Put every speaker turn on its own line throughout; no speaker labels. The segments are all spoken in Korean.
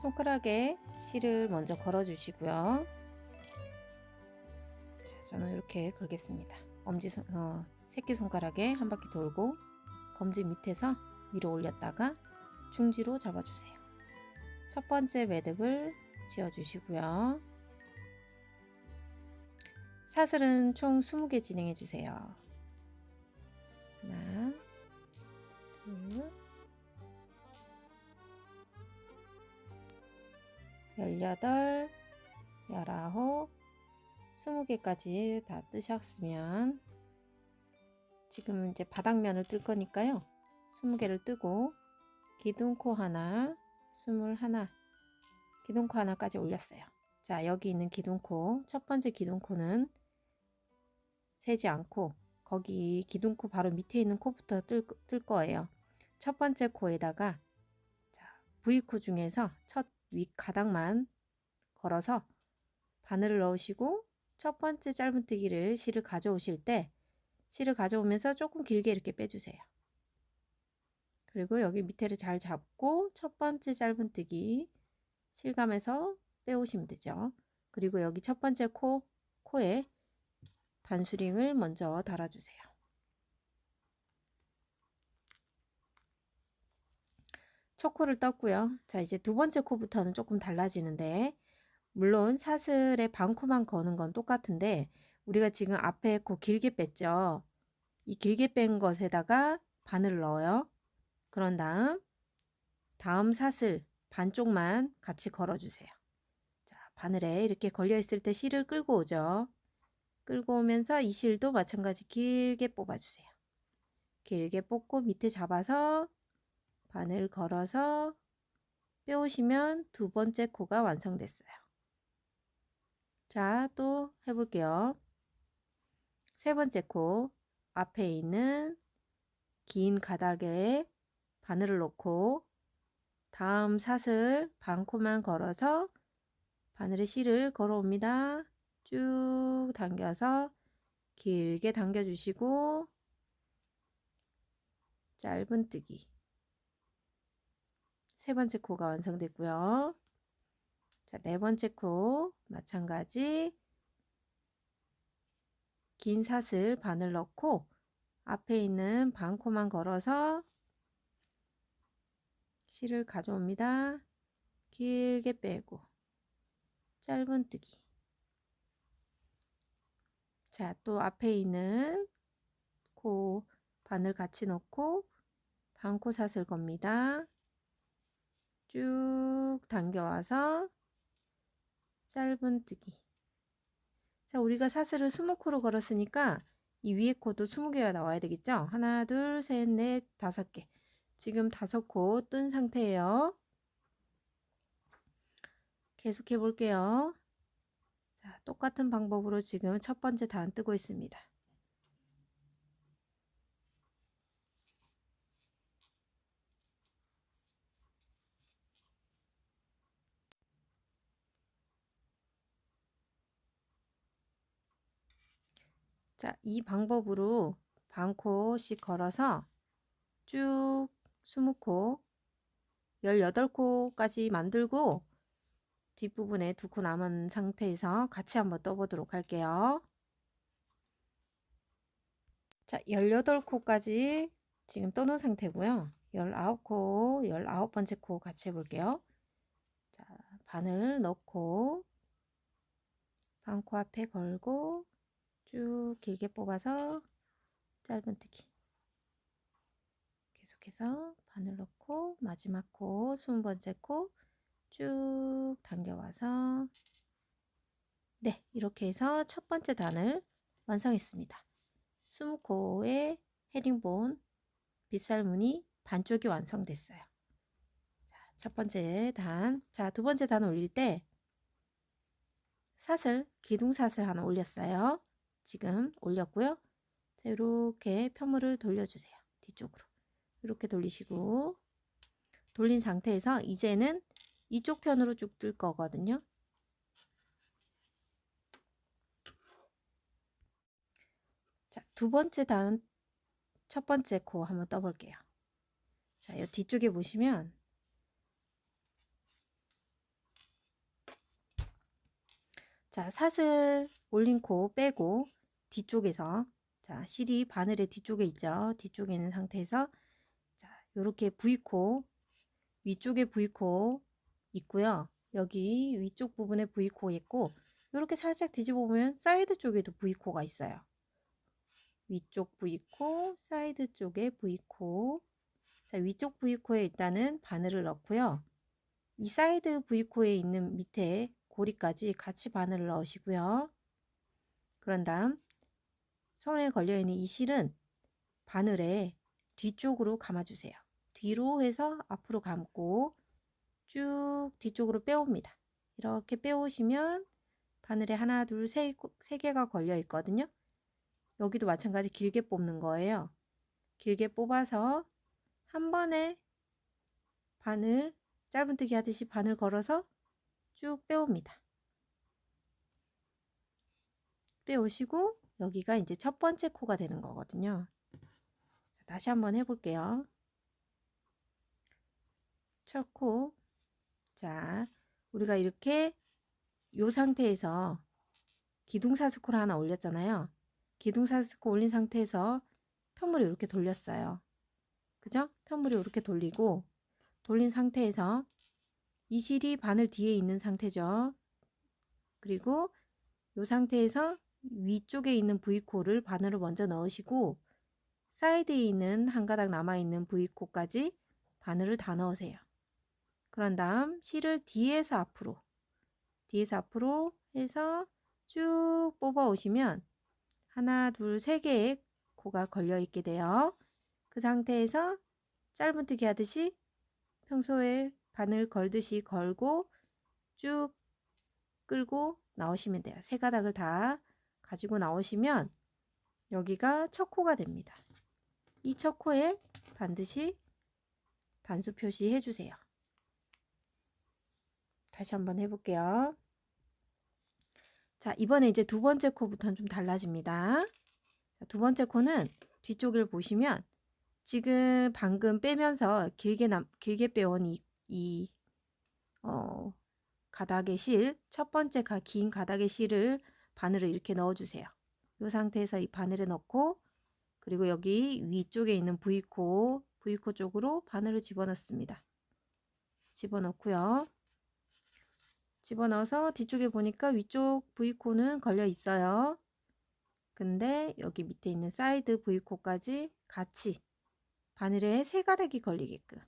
손가락에 실을 먼저 걸어 주시고요. 자, 저는 이렇게 걸겠습니다. 새끼손가락에 한 바퀴 돌고 검지 밑에서 위로 올렸다가 중지로 잡아주세요. 첫 번째 매듭을 지어 주시고요. 사슬은 총 20개 진행해 주세요. 하나, 둘, 18, 19, 20개까지 다 뜨셨으면 지금 이제 바닥면을 뜰 거니까요. 20개를 뜨고 기둥코 하나, 21, 기둥코 하나까지 올렸어요. 자, 여기 있는 기둥코, 첫 번째 기둥코는 세지 않고 거기 기둥코 바로 밑에 있는 코부터 뜰 거예요. 첫 번째 코에다가 자, V코 중에서 첫 윗가닥만 걸어서 바늘을 넣으시고 첫 번째 짧은뜨기를 실을 가져오실 때 실을 가져오면서 조금 길게 이렇게 빼주세요. 그리고 여기 밑에를 잘 잡고 첫 번째 짧은뜨기 실감해서 빼오시면 되죠. 그리고 여기 첫 번째 코에 단수링을 먼저 달아주세요. 첫 코를 떴고요. 자, 이제 두 번째 코부터는 조금 달라지는데 물론 사슬에 반코만 거는 건 똑같은데 우리가 지금 앞에 코 길게 뺐죠. 이 길게 뺀 것에다가 바늘을 넣어요. 그런 다음 사슬 반쪽만 같이 걸어주세요. 자, 바늘에 이렇게 걸려 있을 때 실을 끌고 오죠. 끌고 오면서 이 실도 마찬가지 길게 뽑아주세요. 길게 뽑고 밑에 잡아서 바늘 걸어서 빼오시면 두 번째 코가 완성됐어요. 자, 또 해볼게요. 세 번째 코 앞에 있는 긴 가닥에 바늘을 넣고 다음 사슬 반코만 걸어서 바늘에 실을 걸어옵니다. 쭉 당겨서 길게 당겨주시고 짧은뜨기 세 번째 코가 완성됐고요. 자, 네 번째 코 마찬가지 긴 사슬 바늘 넣고 앞에 있는 반코만 걸어서 실을 가져옵니다. 길게 빼고 짧은뜨기 자, 또 앞에 있는 코 바늘 같이 넣고 반코 사슬 겁니다. 쭉 당겨와서 짧은뜨기 자, 우리가 사슬을 20코로 걸었으니까 이 위에 코도 20개가 나와야 되겠죠? 하나, 둘, 셋, 넷, 5개 지금 5코 뜬 상태예요. 계속해 볼게요. 자, 똑같은 방법으로 지금 첫 번째 단 뜨고 있습니다. 자, 이 방법으로 반코씩 걸어서 쭉 20코, 18코까지 만들고 뒷부분에 2코 남은 상태에서 같이 한번 떠보도록 할게요. 자, 18코까지 지금 떠놓은 상태고요. 19코, 19번째 코 같이 해볼게요. 자, 바늘 넣고 반코 앞에 걸고 쭉 길게 뽑아서 짧은뜨기 계속해서 바늘 넣고 마지막 코 20번째 코 쭉 당겨와서 네, 이렇게 해서 첫 번째 단을 완성했습니다. 20코의 헤링본 빗살무늬 반쪽이 완성됐어요. 자, 첫 번째 단. 자, 두 번째 단 올릴 때 사슬, 기둥사슬 하나 올렸어요. 지금 올렸고요. 자, 이렇게 편물을 돌려주세요. 뒤쪽으로. 이렇게 돌리시고 돌린 상태에서 이제는 이쪽 편으로 쭉 뜰 거거든요. 자, 두 번째 단, 첫 번째 코 한번 떠볼게요. 자, 이 뒤쪽에 보시면 자, 사슬 올린 코 빼고 뒤쪽에서, 자, 실이 바늘의 뒤쪽에 있죠. 뒤쪽에 있는 상태에서, 자, 요렇게 V코, 위쪽에 V코 있고요. 여기 위쪽 부분에 V코 있고, 요렇게 살짝 뒤집어 보면 사이드 쪽에도 V코가 있어요. 위쪽 V코, 사이드 쪽에 V코. 자, 위쪽 V코에 일단은 바늘을 넣고요. 이 사이드 V코에 있는 밑에 고리까지 같이 바늘을 넣으시고요. 그런 다음 손에 걸려있는 이 실은 바늘에 뒤쪽으로 감아주세요. 뒤로 해서 앞으로 감고 쭉 뒤쪽으로 빼옵니다. 이렇게 빼오시면 바늘에 하나, 둘, 세 개가 걸려 있거든요. 여기도 마찬가지 길게 뽑는 거예요. 길게 뽑아서 한 번에 바늘, 짧은뜨기 하듯이 바늘 걸어서 쭉 빼옵니다. 빼오시고 여기가 이제 첫 번째 코가 되는 거거든요. 자, 다시 한번 해볼게요. 첫 코. 자, 우리가 이렇게 이 상태에서 기둥사스코를 하나 올렸잖아요. 기둥사스코 올린 상태에서 편물을 이렇게 돌렸어요. 그죠? 편물을 이렇게 돌리고 돌린 상태에서 이 실이 바늘 뒤에 있는 상태죠. 그리고 이 상태에서 위쪽에 있는 V코를 바늘을 먼저 넣으시고 사이드에 있는 한 가닥 남아있는 V코까지 바늘을 다 넣으세요. 그런 다음 실을 뒤에서 앞으로 해서 쭉 뽑아 오시면 하나, 둘, 세 개의 코가 걸려 있게 돼요. 그 상태에서 짧은뜨기 하듯이 평소에 바늘 걸듯이 걸고 쭉 끌고 나오시면 돼요. 세 가닥을 다 가지고 나오시면 여기가 첫 코가 됩니다. 이 첫 코에 반드시 단수 표시해 주세요. 다시 한번 해볼게요. 자, 이번에 이제 두 번째 코부터는 좀 달라집니다. 자, 두 번째 코는 뒤쪽을 보시면 지금 방금 빼면서 길게 빼온 가닥의 실, 첫 번째 긴 가닥의 실을 바늘을 이렇게 넣어주세요. 이 상태에서 이 바늘에 넣고 그리고 여기 위쪽에 있는 V코 쪽으로 바늘을 집어넣습니다. 집어넣고요. 집어넣어서 뒤쪽에 보니까 위쪽 V코는 걸려 있어요. 근데 여기 밑에 있는 사이드 V코까지 같이 바늘에 세 가닥이 걸리게끔,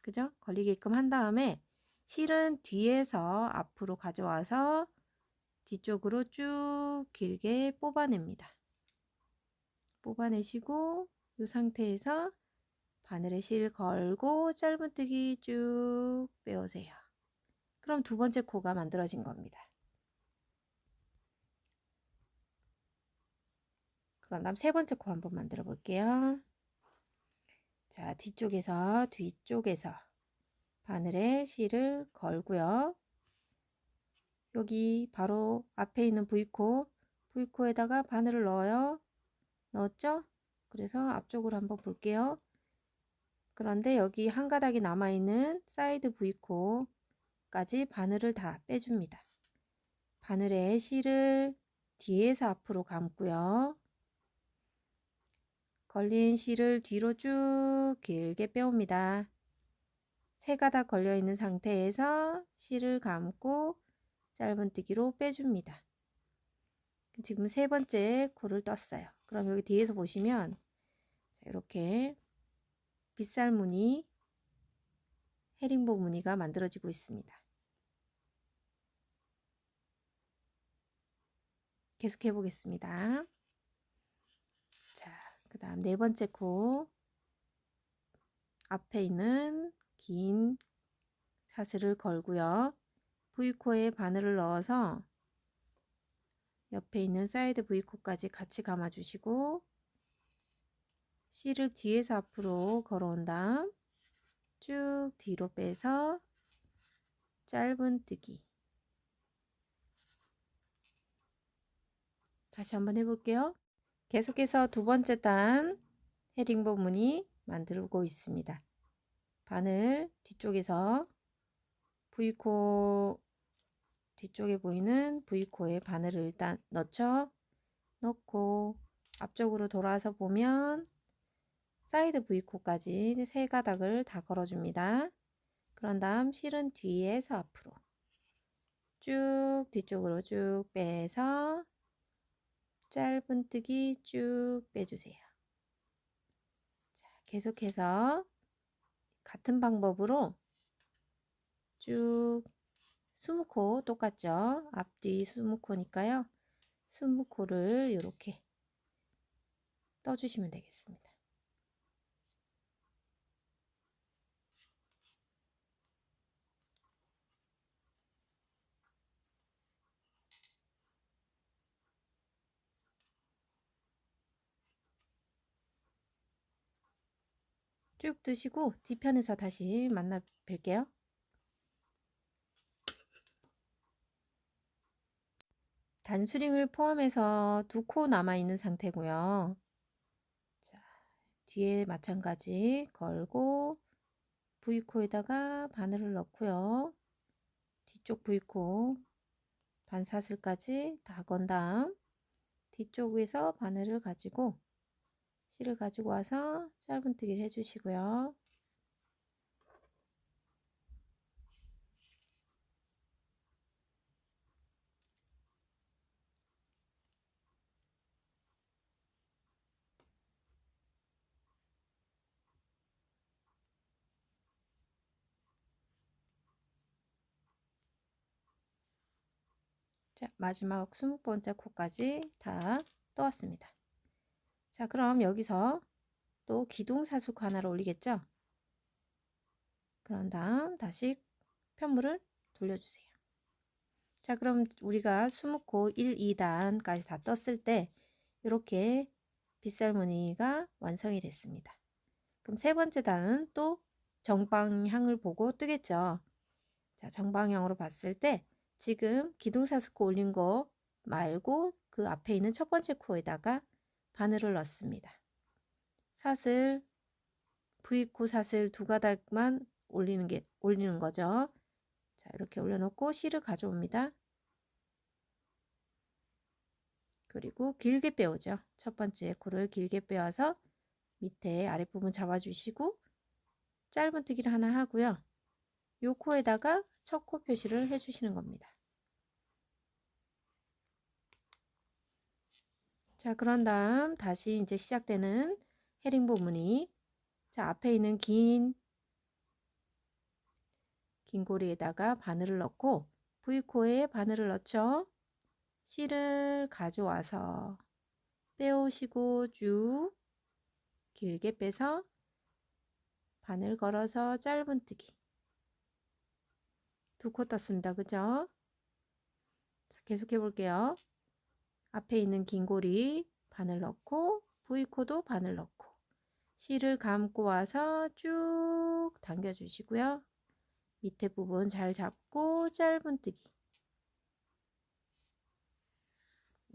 그죠? 걸리게끔 한 다음에 실은 뒤에서 앞으로 가져와서 뒤쪽으로 쭉 길게 뽑아냅니다. 뽑아내시고 이 상태에서 바늘에 실 걸고 짧은뜨기 쭉 빼오세요. 그럼 두 번째 코가 만들어진 겁니다. 그럼 다음 세 번째 코 한번 만들어 볼게요. 자, 뒤쪽에서 바늘에 실을 걸고요. 여기 바로 앞에 있는 V코에다가 바늘을 넣어요. 넣었죠? 그래서 앞쪽으로 한번 볼게요. 그런데 여기 한 가닥이 남아있는 사이드 V코까지 바늘을 다 빼줍니다. 바늘에 실을 뒤에서 앞으로 감고요. 걸린 실을 뒤로 쭉 길게 빼옵니다. 세 가닥 걸려 있는 상태에서 실을 감고 짧은뜨기로 빼줍니다. 지금 세 번째 코를 떴어요. 그럼 여기 뒤에서 보시면 이렇게 빗살 무늬, 헤링보 무늬가 만들어지고 있습니다. 계속 해보겠습니다. 자, 그 다음 네 번째 코 앞에 있는 긴 사슬을 걸고요. V코에 바늘을 넣어서 옆에 있는 사이드 V코까지 같이 감아주시고 실을 뒤에서 앞으로 걸어온 다음 쭉 뒤로 빼서 짧은뜨기. 다시 한번 해볼게요. 계속해서 두 번째 단 헤링보 무늬 만들고 있습니다. 바늘 뒤쪽에서 V코 뒤쪽에 보이는 V코에 바늘을 일단 넣죠. 넣고 앞쪽으로 돌아서 보면 사이드 V코까지 세 가닥을 다 걸어줍니다. 그런 다음 실은 뒤에서 앞으로 쭉 뒤쪽으로 쭉 빼서 짧은뜨기 쭉 빼주세요. 자, 계속해서 같은 방법으로 쭉 20코 똑같죠? 앞뒤 20코니까요. 20코를 이렇게 떠주시면 되겠습니다. 쭉 드시고 뒤편에서 다시 만나 뵐게요. 단수링을 포함해서 2코 남아있는 상태고요. 자, 뒤에 마찬가지 걸고 V코에다가 바늘을 넣고요. 뒤쪽 V코 반사슬까지 다 건 다음 뒤쪽에서 바늘을 가지고 실을 가지고 와서 짧은뜨기를 해주시고요. 자, 마지막 20번째 코까지 다 떠왔습니다. 자, 그럼 여기서 또 기둥사숙 하나를 올리겠죠? 그런 다음 다시 편물을 돌려주세요. 자, 그럼 우리가 20코 1, 2단까지 다 떴을 때 이렇게 빗살무늬가 완성이 됐습니다. 그럼 세 번째 단은 또 정방향을 보고 뜨겠죠. 자, 정방향으로 봤을 때 지금 기둥사스코 올린 거 말고 그 앞에 있는 첫 번째 코에다가 바늘을 넣습니다. 사슬, V코 사슬 두 가닥만 올리는 거죠. 자, 이렇게 올려놓고 실을 가져옵니다. 그리고 길게 빼오죠. 첫 번째 코를 길게 빼어서 밑에 아랫부분 잡아주시고 짧은뜨기를 하나 하고요. 요 코에다가 첫 코 표시를 해주시는 겁니다. 자, 그런 다음 다시 이제 시작되는 헤링본 무늬. 자, 앞에 있는 긴 고리에다가 바늘을 넣고 V코에 바늘을 넣죠. 실을 가져와서 빼오시고 쭉 길게 빼서 바늘 걸어서 짧은뜨기. 2코 떴습니다. 그죠? 자, 계속해 볼게요. 앞에 있는 긴 고리 바늘 넣고 V코도 바늘 넣고 실을 감고 와서 쭉 당겨 주시고요. 밑에 부분 잘 잡고 짧은뜨기.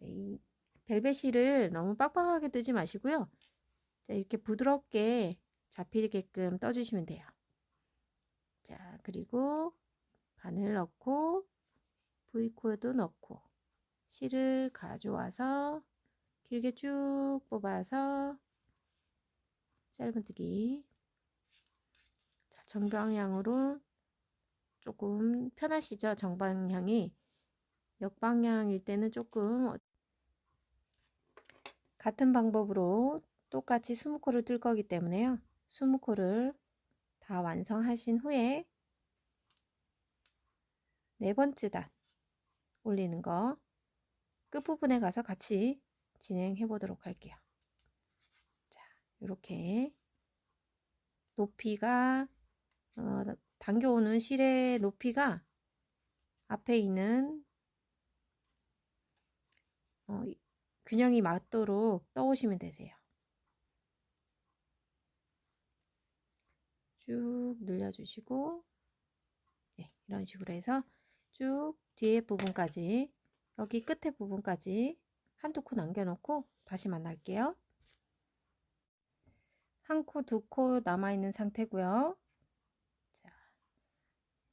이 벨벳 실을 너무 빡빡하게 뜨지 마시고요. 자, 이렇게 부드럽게 잡히게끔 떠주시면 돼요. 자, 그리고 바늘 넣고 V코도 넣고 실을 가져와서 길게 쭉 뽑아서 짧은뜨기. 자, 정방향으로 조금 편하시죠? 정방향이 역방향일 때는 조금 같은 방법으로 똑같이 20코를 뜰 거기 때문에요. 20코를 다 완성하신 후에 네 번째 단 올리는 거 끝부분에 가서 같이 진행해 보도록 할게요. 자, 이렇게 높이가 당겨오는 실의 높이가 앞에 있는 균형이 맞도록 떠오시면 되세요. 쭉 늘려주시고 네, 이런 식으로 해서 쭉 뒤에 부분까지 여기 끝에 부분까지 한두 코 남겨놓고 다시 만날게요. 한 코, 두 코 남아있는 상태고요. 자,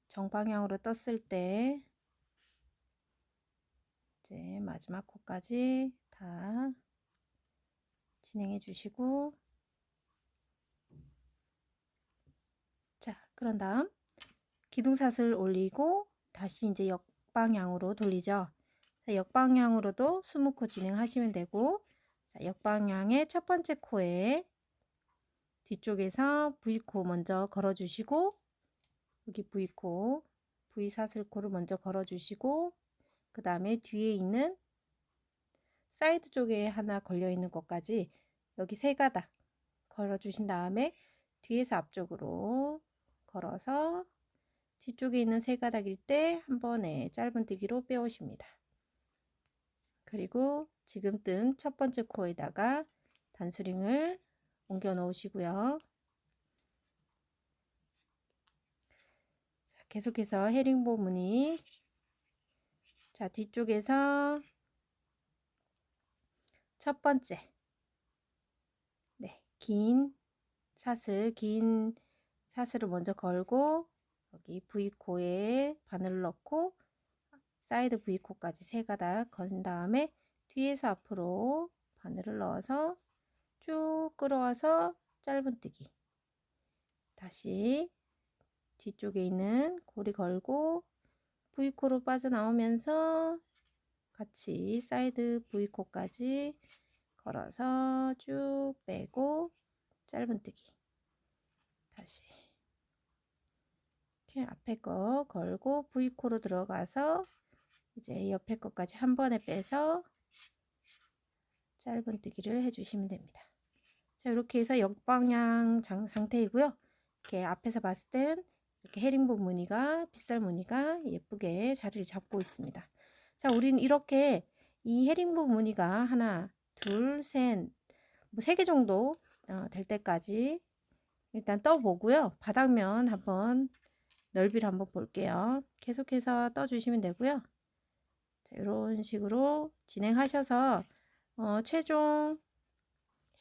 정방향으로 떴을 때 이제 마지막 코까지 다 진행해 주시고, 자, 그런 다음 기둥사슬 올리고 다시 이제 역방향으로 돌리죠. 자, 역방향으로도 20코 진행하시면 되고, 자, 역방향의 첫 번째 코에 뒤쪽에서 V코 먼저 걸어 주시고, 여기 V코, V사슬코를 먼저 걸어 주시고, 그 다음에 뒤에 있는 사이드 쪽에 하나 걸려 있는 것까지 여기 세 가닥 걸어 주신 다음에 뒤에서 앞쪽으로 걸어서 뒤쪽에 있는 세 가닥일 때 한 번에 짧은뜨기로 빼오십니다. 그리고 지금 뜬 첫 번째 코에다가 단수링을 옮겨 놓으시고요. 자, 계속해서 헤링보 무늬, 자, 뒤쪽에서 첫 번째, 네, 긴 사슬을 먼저 걸고 여기 V코에 바늘을 넣고 사이드 V코까지 세 가닥 건 다음에 뒤에서 앞으로 바늘을 넣어서 쭉 끌어와서 짧은뜨기, 다시 뒤쪽에 있는 고리 걸고 V코로 빠져나오면서 같이 사이드 V코까지 걸어서 쭉 빼고 짧은뜨기, 다시 이렇게 앞에 거 걸고 V코로 들어가서 이제 옆에 것까지 한 번에 빼서 짧은뜨기를 해주시면 됩니다. 자, 이렇게 해서 역방향 상태이고요. 이렇게 앞에서 봤을 땐 이렇게 헤링본 무늬가, 빗살 무늬가 예쁘게 자리를 잡고 있습니다. 자, 우린 이렇게 이 헤링본 무늬가 하나, 둘, 셋, 뭐 3개 정도 될 때까지 일단 떠보고요. 바닥면 한번 넓이를 한번 볼게요. 계속해서 떠주시면 되고요. 자, 이런 식으로 진행하셔서 최종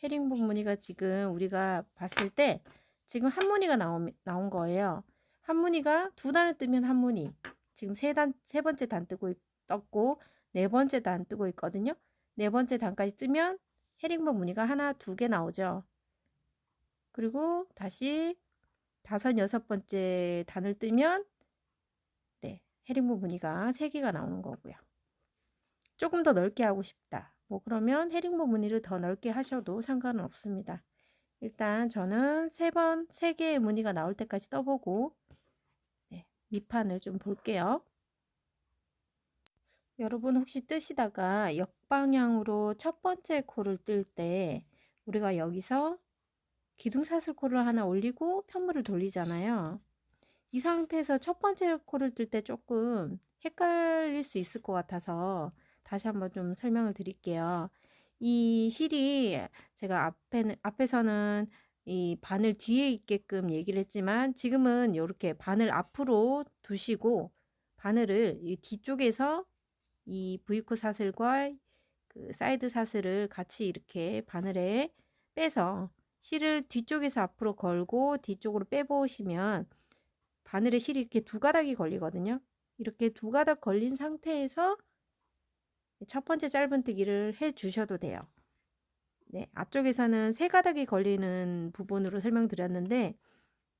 헤링본 무늬가 지금 우리가 봤을 때 지금 한 무늬가 나온 거예요. 한 무늬가 두 단을 뜨면 한 무늬. 지금 세 번째 단 떴고 네 번째 단 뜨고 있거든요. 네 번째 단까지 뜨면 헤링본 무늬가 하나, 두 개 나오죠. 그리고 다시 다섯, 여섯 번째 단을 뜨면 네, 헤링본 무늬가 세 개가 나오는 거고요. 조금 더 넓게 하고 싶다. 뭐 그러면 헤링본 무늬를 더 넓게 하셔도 상관은 없습니다. 일단 저는 세 개의 무늬가 나올 때까지 떠보고 네, 밑판을 좀 볼게요. 여러분 혹시 뜨시다가 역방향으로 첫 번째 코를 뜰 때 우리가 여기서 기둥사슬코를 하나 올리고 편물을 돌리잖아요. 이 상태에서 첫 번째 코를 뜰 때 조금 헷갈릴 수 있을 것 같아서 다시 한번 좀 설명을 드릴게요. 이 실이 제가 앞에서는 이 바늘 뒤에 있게끔 얘기를 했지만 지금은 이렇게 바늘 앞으로 두시고 바늘을 이 뒤쪽에서 이 V코 사슬과 그 사이드 사슬을 같이 이렇게 바늘에 빼서 실을 뒤쪽에서 앞으로 걸고 뒤쪽으로 빼보시면 바늘에 실이 이렇게 두 가닥이 걸리거든요. 이렇게 두 가닥 걸린 상태에서 첫 번째 짧은뜨기를 해 주셔도 돼요. 네, 앞쪽에서는 세 가닥이 걸리는 부분으로 설명드렸는데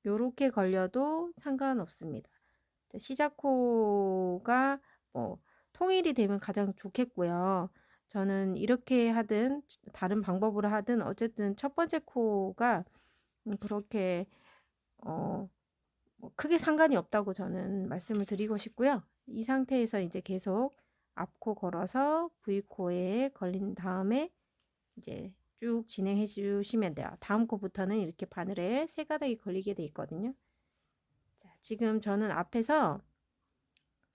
요렇게 걸려도 상관없습니다. 시작코가 뭐 통일이 되면 가장 좋겠고요. 저는 이렇게 하든 다른 방법으로 하든 어쨌든 첫 번째 코가 그렇게 뭐 크게 상관이 없다고 저는 말씀을 드리고 싶고요. 이 상태에서 이제 계속 앞코 걸어서 V코에 걸린 다음에 이제 쭉 진행해 주시면 돼요. 다음 코부터는 이렇게 바늘에 세 가닥이 걸리게 돼 있거든요. 자, 지금 저는 앞에서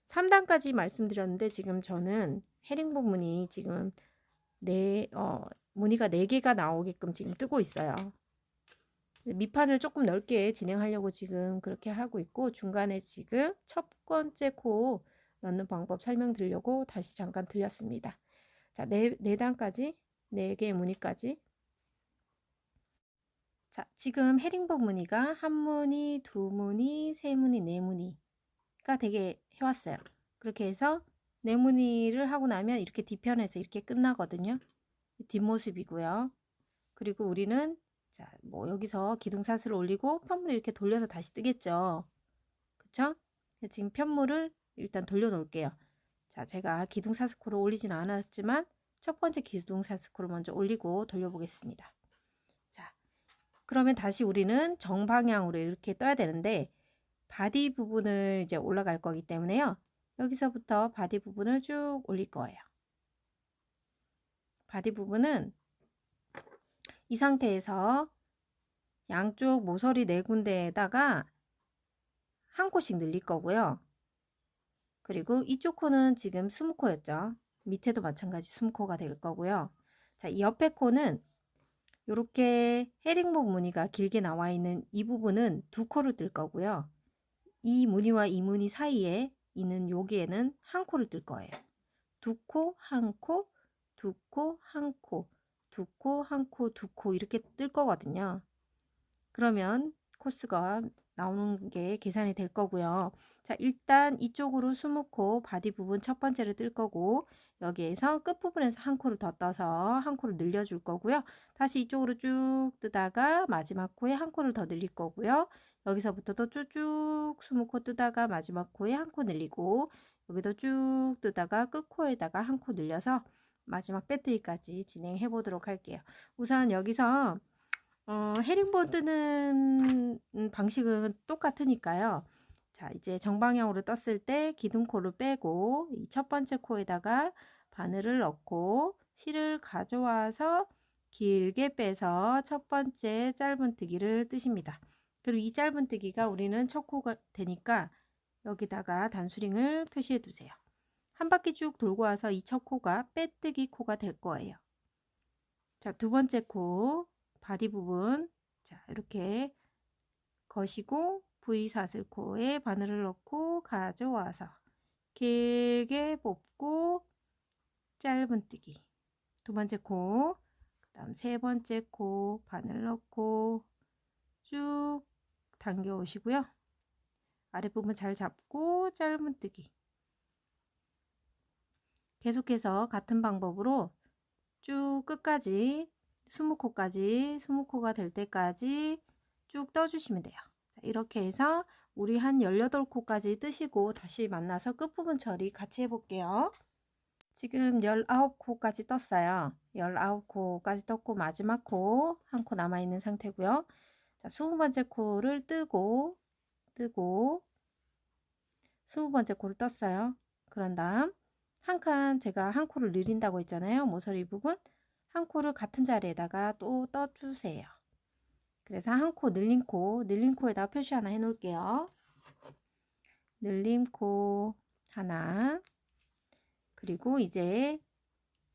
3단까지 말씀드렸는데 지금 저는 헤링본 무늬 지금 무늬가 4개가 나오게끔 지금 뜨고 있어요. 밑판을 조금 넓게 진행하려고 지금 그렇게 하고 있고 중간에 지금 첫 번째 코 넣는 방법 설명드리려고 다시 잠깐 들렸습니다. 자, 4단까지 4개의 무늬까지. 자, 지금 헤링본 무늬가 한 무늬, 두 무늬, 세 무늬, 네 무늬가 되게 해왔어요. 그렇게 해서 네모니를 하고 나면 이렇게 뒤편에서 이렇게 끝나거든요. 뒷모습이고요. 그리고 우리는 자, 뭐 여기서 기둥사슬을 올리고 편물을 이렇게 돌려서 다시 뜨겠죠. 그쵸? 지금 편물을 일단 돌려 놓을게요. 자, 제가 기둥사스코를 올리지는 않았지만 첫 번째 기둥사스코를 먼저 올리고 돌려보겠습니다. 자, 그러면 다시 우리는 정방향으로 이렇게 떠야 되는데 바디 부분을 이제 올라갈 거기 때문에요. 여기서부터 바디 부분을 쭉 올릴 거예요. 바디 부분은 이 상태에서 양쪽 모서리 네 군데에다가 한 코씩 늘릴 거고요. 그리고 이쪽 코는 지금 20코였죠. 밑에도 마찬가지 20코가 될 거고요. 자, 이 옆에 코는 이렇게 헤링본 무늬가 길게 나와 있는 이 부분은 2코를 뜰 거고요. 이 무늬와 이 무늬 사이에 있는 여기에는 한 코를 뜰 거예요. 2코, 1코, 2코, 1코, 2코, 1코, 2코 이렇게 뜰 거거든요. 그러면 코스가 나오는 게 계산이 될 거고요. 자, 일단 이쪽으로 20코 바디 부분 첫 번째를 뜰 거고 여기에서 끝부분에서 한 코를 더 떠서 한 코를 늘려줄 거고요. 다시 이쪽으로 쭉 뜨다가 마지막 코에 한 코를 더 늘릴 거고요. 여기서부터도 쭉쭉 20코 뜨다가 마지막 코에 한 코 늘리고 여기도 쭉 뜨다가 끝코에다가 한 코 늘려서 마지막 배뜨기까지 진행해 보도록 할게요. 우선 여기서 헤링본 뜨는 방식은 똑같으니까요. 자, 이제 정방향으로 떴을 때 기둥코를 빼고 이 첫 번째 코에다가 바늘을 넣고 실을 가져와서 길게 빼서 첫 번째 짧은뜨기를 뜨십니다. 그리고 이 짧은뜨기가 우리는 첫 코가 되니까 여기다가 단수링을 표시해 두세요. 한 바퀴 쭉 돌고 와서 이 첫 코가 빼뜨기 코가 될 거예요. 자, 두 번째 코 바디 부분 자 이렇게 거시고 V사슬코에 바늘을 넣고 가져와서 길게 뽑고 짧은뜨기 두 번째 코, 그 다음 세 번째 코 바늘 넣고 쭉 당겨 오시고요. 아랫부분 잘 잡고 짧은뜨기 계속해서 같은 방법으로 쭉 끝까지 20코까지 20코가 될 때까지 쭉 떠주시면 돼요. 자, 이렇게 해서 우리 한 18코까지 뜨시고 다시 만나서 끝부분 처리 같이 해볼게요. 지금 19코까지 떴어요. 19코까지 떴고 마지막 코 한 코 남아있는 상태고요. 자, 20번째 코를 뜨고 20번째 코를 떴어요. 그런 다음 한 칸 제가 한 코를 늘린다고 했잖아요. 모서리 부분 한 코를 같은 자리에다가 또 떠주세요. 그래서 한 코 늘린 코에다 표시 하나 해 놓을게요. 늘린 코 하나 그리고 이제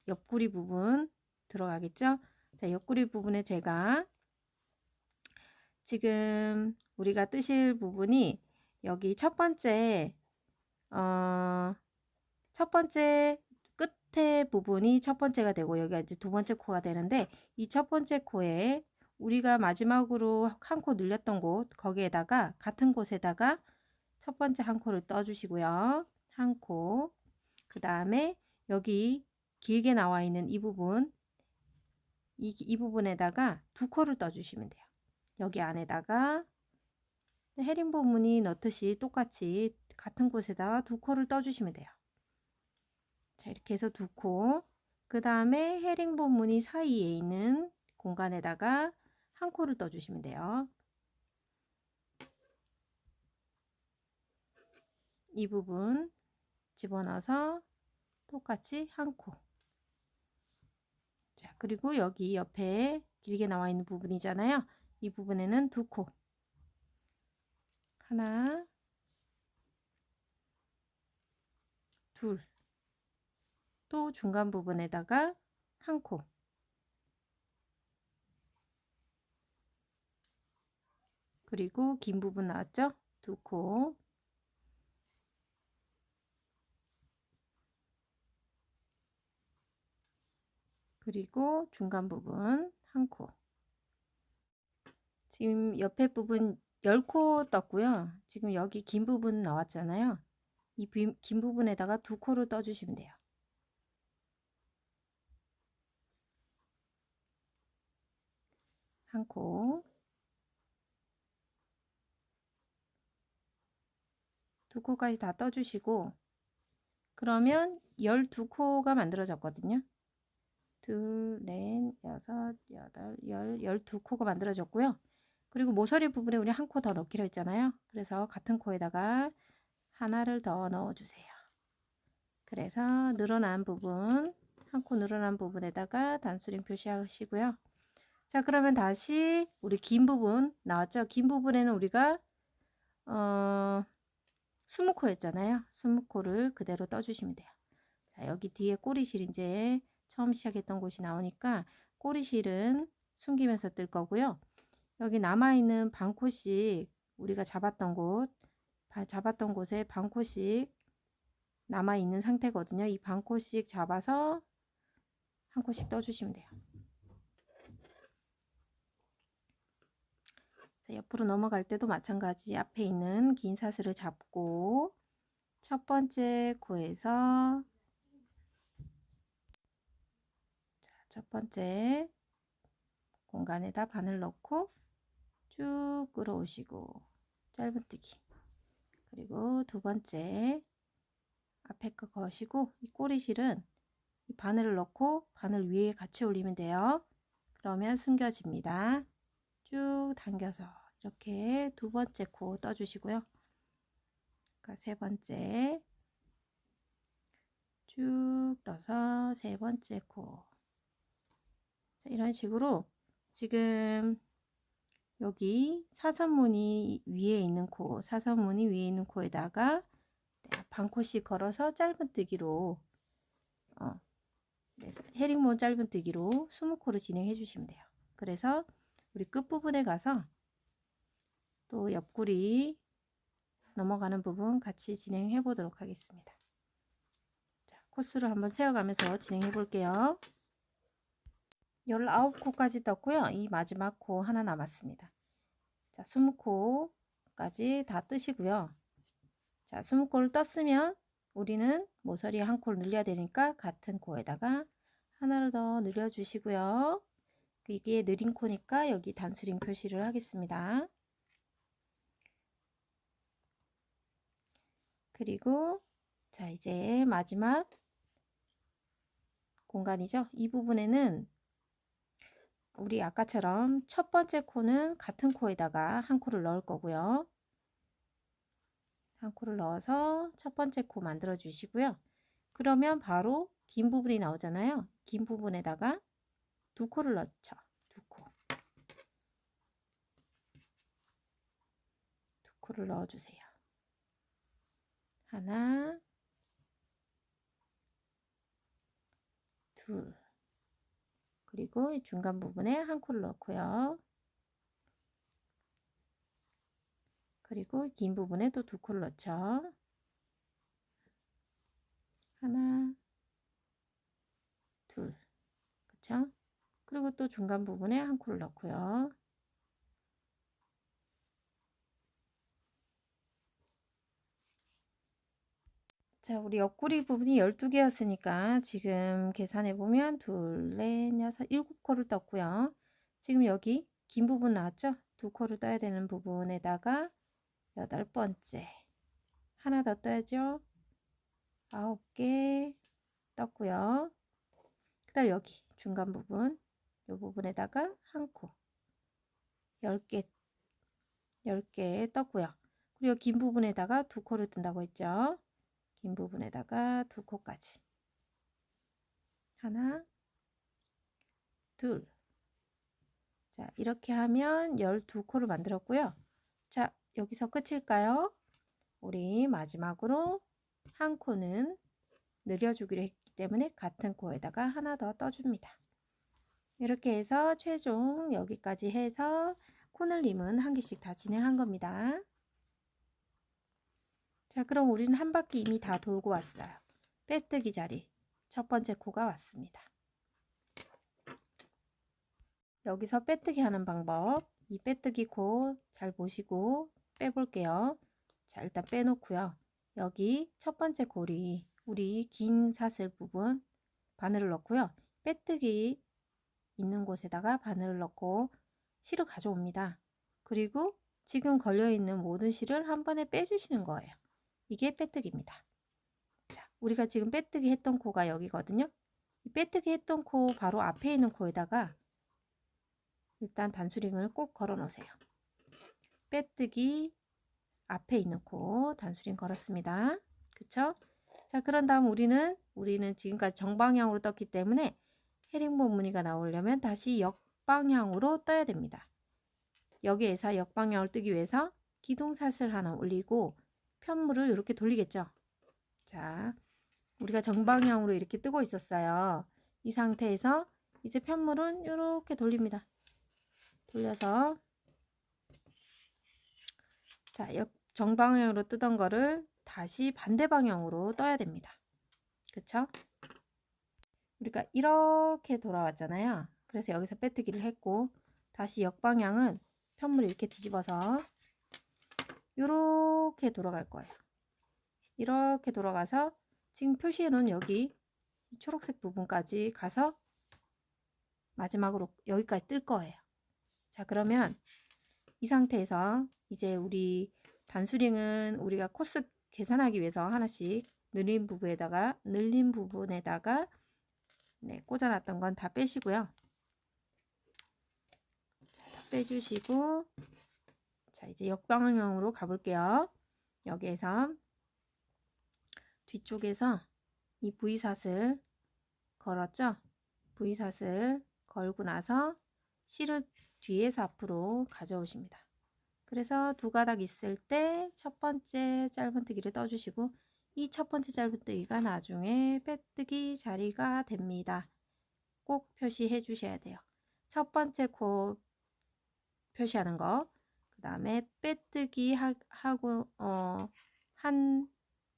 옆구리 부분 들어가겠죠. 자, 옆구리 부분에 제가 지금 우리가 뜨실 부분이 여기 첫 번째 끝에 부분이 첫 번째가 되고 여기가 이제 두 번째 코가 되는데 이 첫 번째 코에 우리가 마지막으로 한 코 늘렸던 곳 거기에다가 같은 곳에다가 첫 번째 한 코를 떠 주시고요. 한 코. 그 다음에 여기 길게 나와 있는 이 부분 이 부분에다가 두 코를 떠 주시면 돼요. 여기 안에다가 헤링본 무늬 넣듯이 똑같이 같은 곳에다가 두 코를 떠 주시면 돼요. 자, 이렇게 해서 두 코. 그 다음에 헤링본 무늬 사이에 있는 공간에다가 한 코를 떠 주시면 돼요. 이 부분 집어넣어서 똑같이 한 코. 자, 그리고 여기 옆에 길게 나와 있는 부분이잖아요. 이 부분에는 두 코. 하나, 둘. 또 중간 부분에다가 한 코. 그리고 긴 부분 나왔죠? 두 코. 그리고 중간 부분 한 코. 지금 옆에 부분 10코 떴고요. 지금 여기 긴 부분 나왔잖아요. 이 긴 부분에다가 2코를 떠주시면 돼요. 한 코, 2코까지 다 떠주시고, 그러면 12코가 만들어졌거든요. 둘, 넷, 여섯, 여덟, 12코가 만들어졌고요. 그리고 모서리 부분에 우리 한 코 더 넣기로 했잖아요. 그래서 같은 코에다가 하나를 더 넣어주세요. 그래서 늘어난 부분, 한 코 늘어난 부분에다가 단수링 표시하시고요. 자, 그러면 다시 우리 긴 부분 나왔죠? 긴 부분에는 우리가 20코였잖아요. 20코를 그대로 떠주시면 돼요. 자, 여기 뒤에 꼬리실 이제 처음 시작했던 곳이 나오니까 꼬리실은 숨기면서 뜰 거고요. 여기 남아있는 반코씩 우리가 잡았던 곳에 반코씩 남아있는 상태거든요. 이 반코씩 잡아서 한 코씩 떠주시면 돼요. 자, 옆으로 넘어갈 때도 마찬가지 앞에 있는 긴 사슬을 잡고 첫 번째 코에서 첫 번째 공간에다 바늘 넣고 쭉 끌어오시고 짧은뜨기, 그리고 두 번째 앞에 거 거시고 이 꼬리실은 이 바늘을 넣고 바늘 위에 같이 올리면 돼요. 그러면 숨겨집니다. 쭉 당겨서 이렇게 두 번째 코 떠주시고요. 그러니까 세 번째 쭉 떠서 세 번째 코. 자, 이런 식으로 지금 여기 사선무늬 위에 있는 코, 사선무늬 위에 있는 코에다가 반코씩 걸어서 짧은뜨기로 헤링본 짧은뜨기로 20코를 진행해 주시면 돼요. 그래서 우리 끝부분에 가서 또 옆구리 넘어가는 부분 같이 진행해 보도록 하겠습니다. 자, 코스를 한번 세어가면서 진행해 볼게요. 19코까지 떴고요. 이 마지막 코 하나 남았습니다. 자, 20코까지 다 뜨시고요. 자, 20코를 떴으면 우리는 모서리에 한 코를 늘려야 되니까 같은 코에다가 하나를 더 늘려 주시고요. 이게 느린 코니까 여기 단수링 표시를 하겠습니다. 그리고 자, 이제 마지막 공간이죠. 이 부분에는 우리 아까처럼 첫 번째 코는 같은 코에다가 한 코를 넣을 거고요. 한 코를 넣어서 첫 번째 코 만들어 주시고요. 그러면 바로 긴 부분이 나오잖아요. 긴 부분에다가 2코를 넣죠. 2코를 넣어주세요. 하나, 둘, 그리고 이 중간 부분에 한 코를 넣고요. 그리고 긴 부분에 또 2코를 넣죠. 하나, 둘, 그쵸? 그리고 또 중간 부분에 한 코를 넣고요. 자, 우리 옆구리 부분이 12개였으니까 지금 계산해 보면 둘, 넷, 여섯, 7코를 떴고요. 지금 여기 긴 부분 나왔죠? 2코를 떠야 되는 부분에다가 8번째 하나 더 떠야죠. 9개 떴고요. 그 다음 여기 중간 부분 이 부분에다가 한 코 10개 떴고요. 그리고 긴 부분에다가 2코를 뜬다고 했죠. 긴 부분에다가 2코까지 하나, 둘. 자, 이렇게 하면 12코를 만들었고요. 자, 여기서 끝일까요? 우리 마지막으로 한 코는 늘려주기로 했기 때문에 같은 코에다가 하나 더 떠줍니다. 이렇게 해서 최종 여기까지 해서 코늘림은 한 개씩 다 진행한 겁니다. 자, 그럼 우리는 한 바퀴 이미 다 돌고 왔어요. 빼뜨기 자리 첫 번째 코가 왔습니다. 여기서 빼뜨기 하는 방법, 이 빼뜨기 코 잘 보시고 빼볼게요. 자, 일단 빼놓고요. 여기 첫 번째 고리, 우리 긴 사슬 부분 바늘을 넣고요. 빼뜨기 있는 곳에다가 바늘을 넣고 실을 가져옵니다. 그리고 지금 걸려있는 모든 실을 한 번에 빼주시는 거예요. 이게 빼뜨기입니다. 자, 우리가 지금 빼뜨기 했던 코가 여기거든요. 이 빼뜨기 했던 코 바로 앞에 있는 코에다가 일단 단수링을 꼭 걸어 놓으세요. 빼뜨기 앞에 있는 코 단수링 걸었습니다. 그쵸? 자, 그런 다음 우리는 지금까지 정방향으로 떴기 때문에 헤링본 무늬가 나오려면 다시 역방향으로 떠야 됩니다. 여기에서 역방향을 뜨기 위해서 기둥사슬 하나 올리고 편물을 이렇게 돌리겠죠. 자, 우리가 정방향으로 이렇게 뜨고 있었어요. 이 상태에서 이제 편물은 이렇게 돌립니다. 돌려서 자, 정방향으로 뜨던 거를 다시 반대 방향으로 떠야 됩니다. 그쵸? 우리가 이렇게 돌아왔잖아요. 그래서 여기서 빼뜨기를 했고 다시 역방향은 편물을 이렇게 뒤집어서 이렇게 돌아갈 거예요. 이렇게 돌아가서 지금 표시해 놓은 여기 초록색 부분까지 가서 마지막으로 여기까지 뜰 거예요. 자, 그러면 이 상태에서 이제 우리 단수링은 우리가 코스 계산하기 위해서 하나씩 늘린 부분에다가 네, 꽂아놨던 건 다 빼시고요. 자, 다 빼주시고 자, 이제 역방향으로 가볼게요. 여기에서 뒤쪽에서 이 V사슬 걸었죠? V사슬 걸고 나서 실을 뒤에서 앞으로 가져오십니다. 그래서 두 가닥 있을 때 첫 번째 짧은뜨기를 떠주시고 이 첫 번째 짧은뜨기가 나중에 빼뜨기 자리가 됩니다. 꼭 표시해 주셔야 돼요. 첫 번째 코 표시하는 거, 그 다음에 빼뜨기 하고 한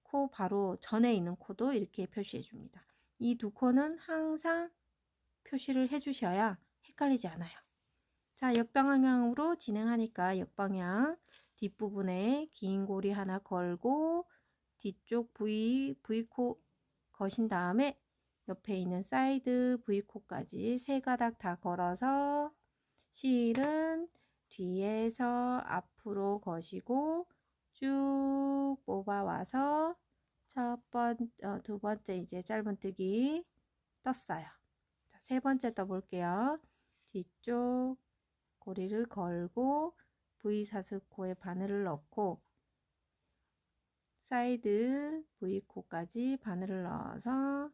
코 바로 전에 있는 코도 이렇게 표시해 줍니다. 이 두 코는 항상 표시를 해 주셔야 헷갈리지 않아요. 자, 역방향으로 진행하니까 역방향 뒷부분에 긴 고리 하나 걸고 뒤쪽 V코 거신 다음에 옆에 있는 사이드 V코까지 세 가닥 다 걸어서 실은 뒤에서 앞으로 거시고 쭉 뽑아와서 두 번째 이제 짧은뜨기 떴어요. 자, 세 번째 떠볼게요. 뒤쪽 고리를 걸고 V사슬코에 바늘을 넣고 사이드 V코까지 바늘을 넣어서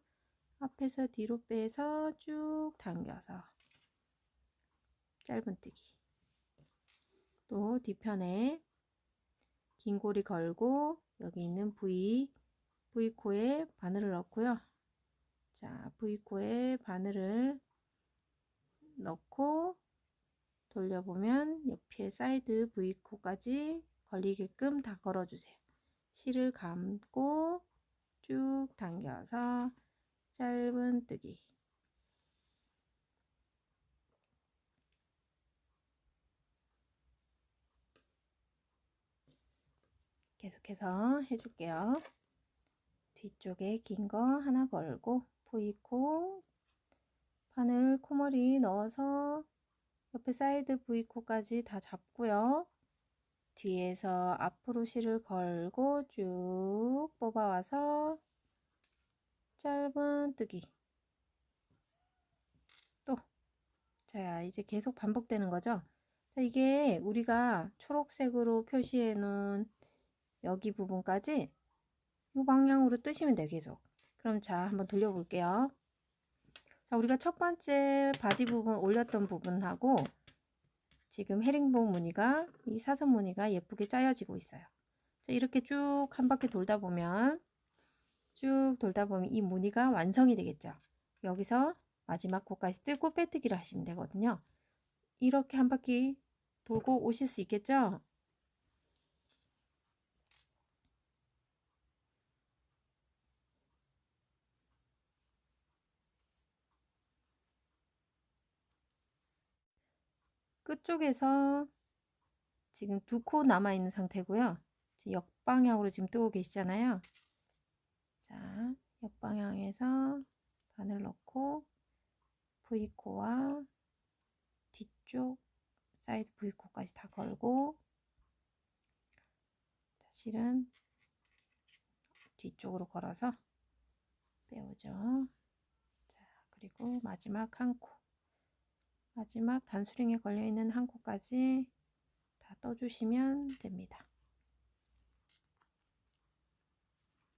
앞에서 뒤로 빼서 쭉 당겨서 짧은뜨기. 또 뒤편에 긴 고리 걸고 여기 있는 V코에 바늘을 넣고요. 자, V코에 바늘을 넣고 돌려보면 옆에 사이드 V코까지 걸리게끔 다 걸어주세요. 실을 감고 쭉 당겨서 짧은뜨기. 계속해서 해줄게요. 뒤쪽에 긴 거 하나 걸고 V코 바늘 코머리 넣어서 옆에 사이드 V코까지 다 잡고요. 뒤에서 앞으로 실을 걸고 쭉 뽑아와서 짧은뜨기. 또 자, 이제 계속 반복되는 거죠. 자, 이게 우리가 초록색으로 표시해 놓은 여기 부분까지 이 방향으로 뜨시면 돼요. 계속. 그럼 자, 한번 돌려볼게요. 자, 우리가 첫 번째 바디 부분 올렸던 부분하고 지금 헤링본 무늬가 이 사선 무늬가 예쁘게 짜여지고 있어요. 자, 이렇게 쭉 한 바퀴 돌다 보면 이 무늬가 완성이 되겠죠. 여기서 마지막 코까지 뜨고 빼뜨기를 하시면 되거든요. 이렇게 한 바퀴 돌고 오실 수 있겠죠? 끝쪽에서 지금 두 코 남아 있는 상태고요. 역방향으로 지금 뜨고 계시잖아요. 자, 역방향에서 바늘 넣고 V코와 뒤쪽 사이드 V코까지 다 걸고, 실은 뒤쪽으로 걸어서 빼오죠. 자, 그리고 마지막 한 코, 마지막 단수링에 걸려있는 한 코까지 다 떠주시면 됩니다.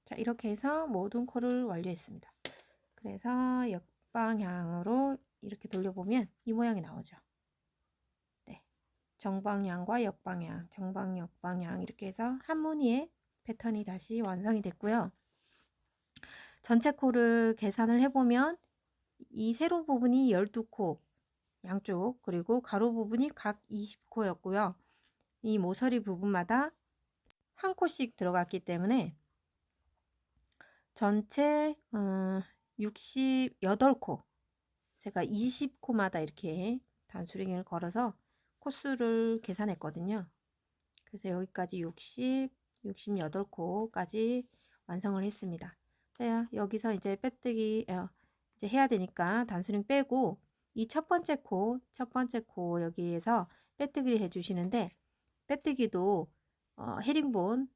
자, 이렇게 해서 모든 코를 완료했습니다. 그래서 역방향으로 이렇게 돌려보면 이 모양이 나오죠. 네, 정방향과 역방향, 정방, 역방향 이렇게 해서 한 무늬의 패턴이 다시 완성이 됐고요. 전체 코를 계산을 해보면 이 세로 부분이 12코 양쪽, 그리고 가로 부분이 각 20코였고요. 이 모서리 부분마다 한 코씩 들어갔기 때문에 전체 68코, 제가 20코마다 이렇게 단수링을 걸어서 코수를 계산했거든요. 그래서 여기까지 68코까지 완성을 했습니다. 자, 여기서 이제 빼뜨기 이제 해야 되니까 단수링 빼고 이 첫 번째 코 여기에서 빼뜨기를 해주시는데, 빼뜨기도 헤링본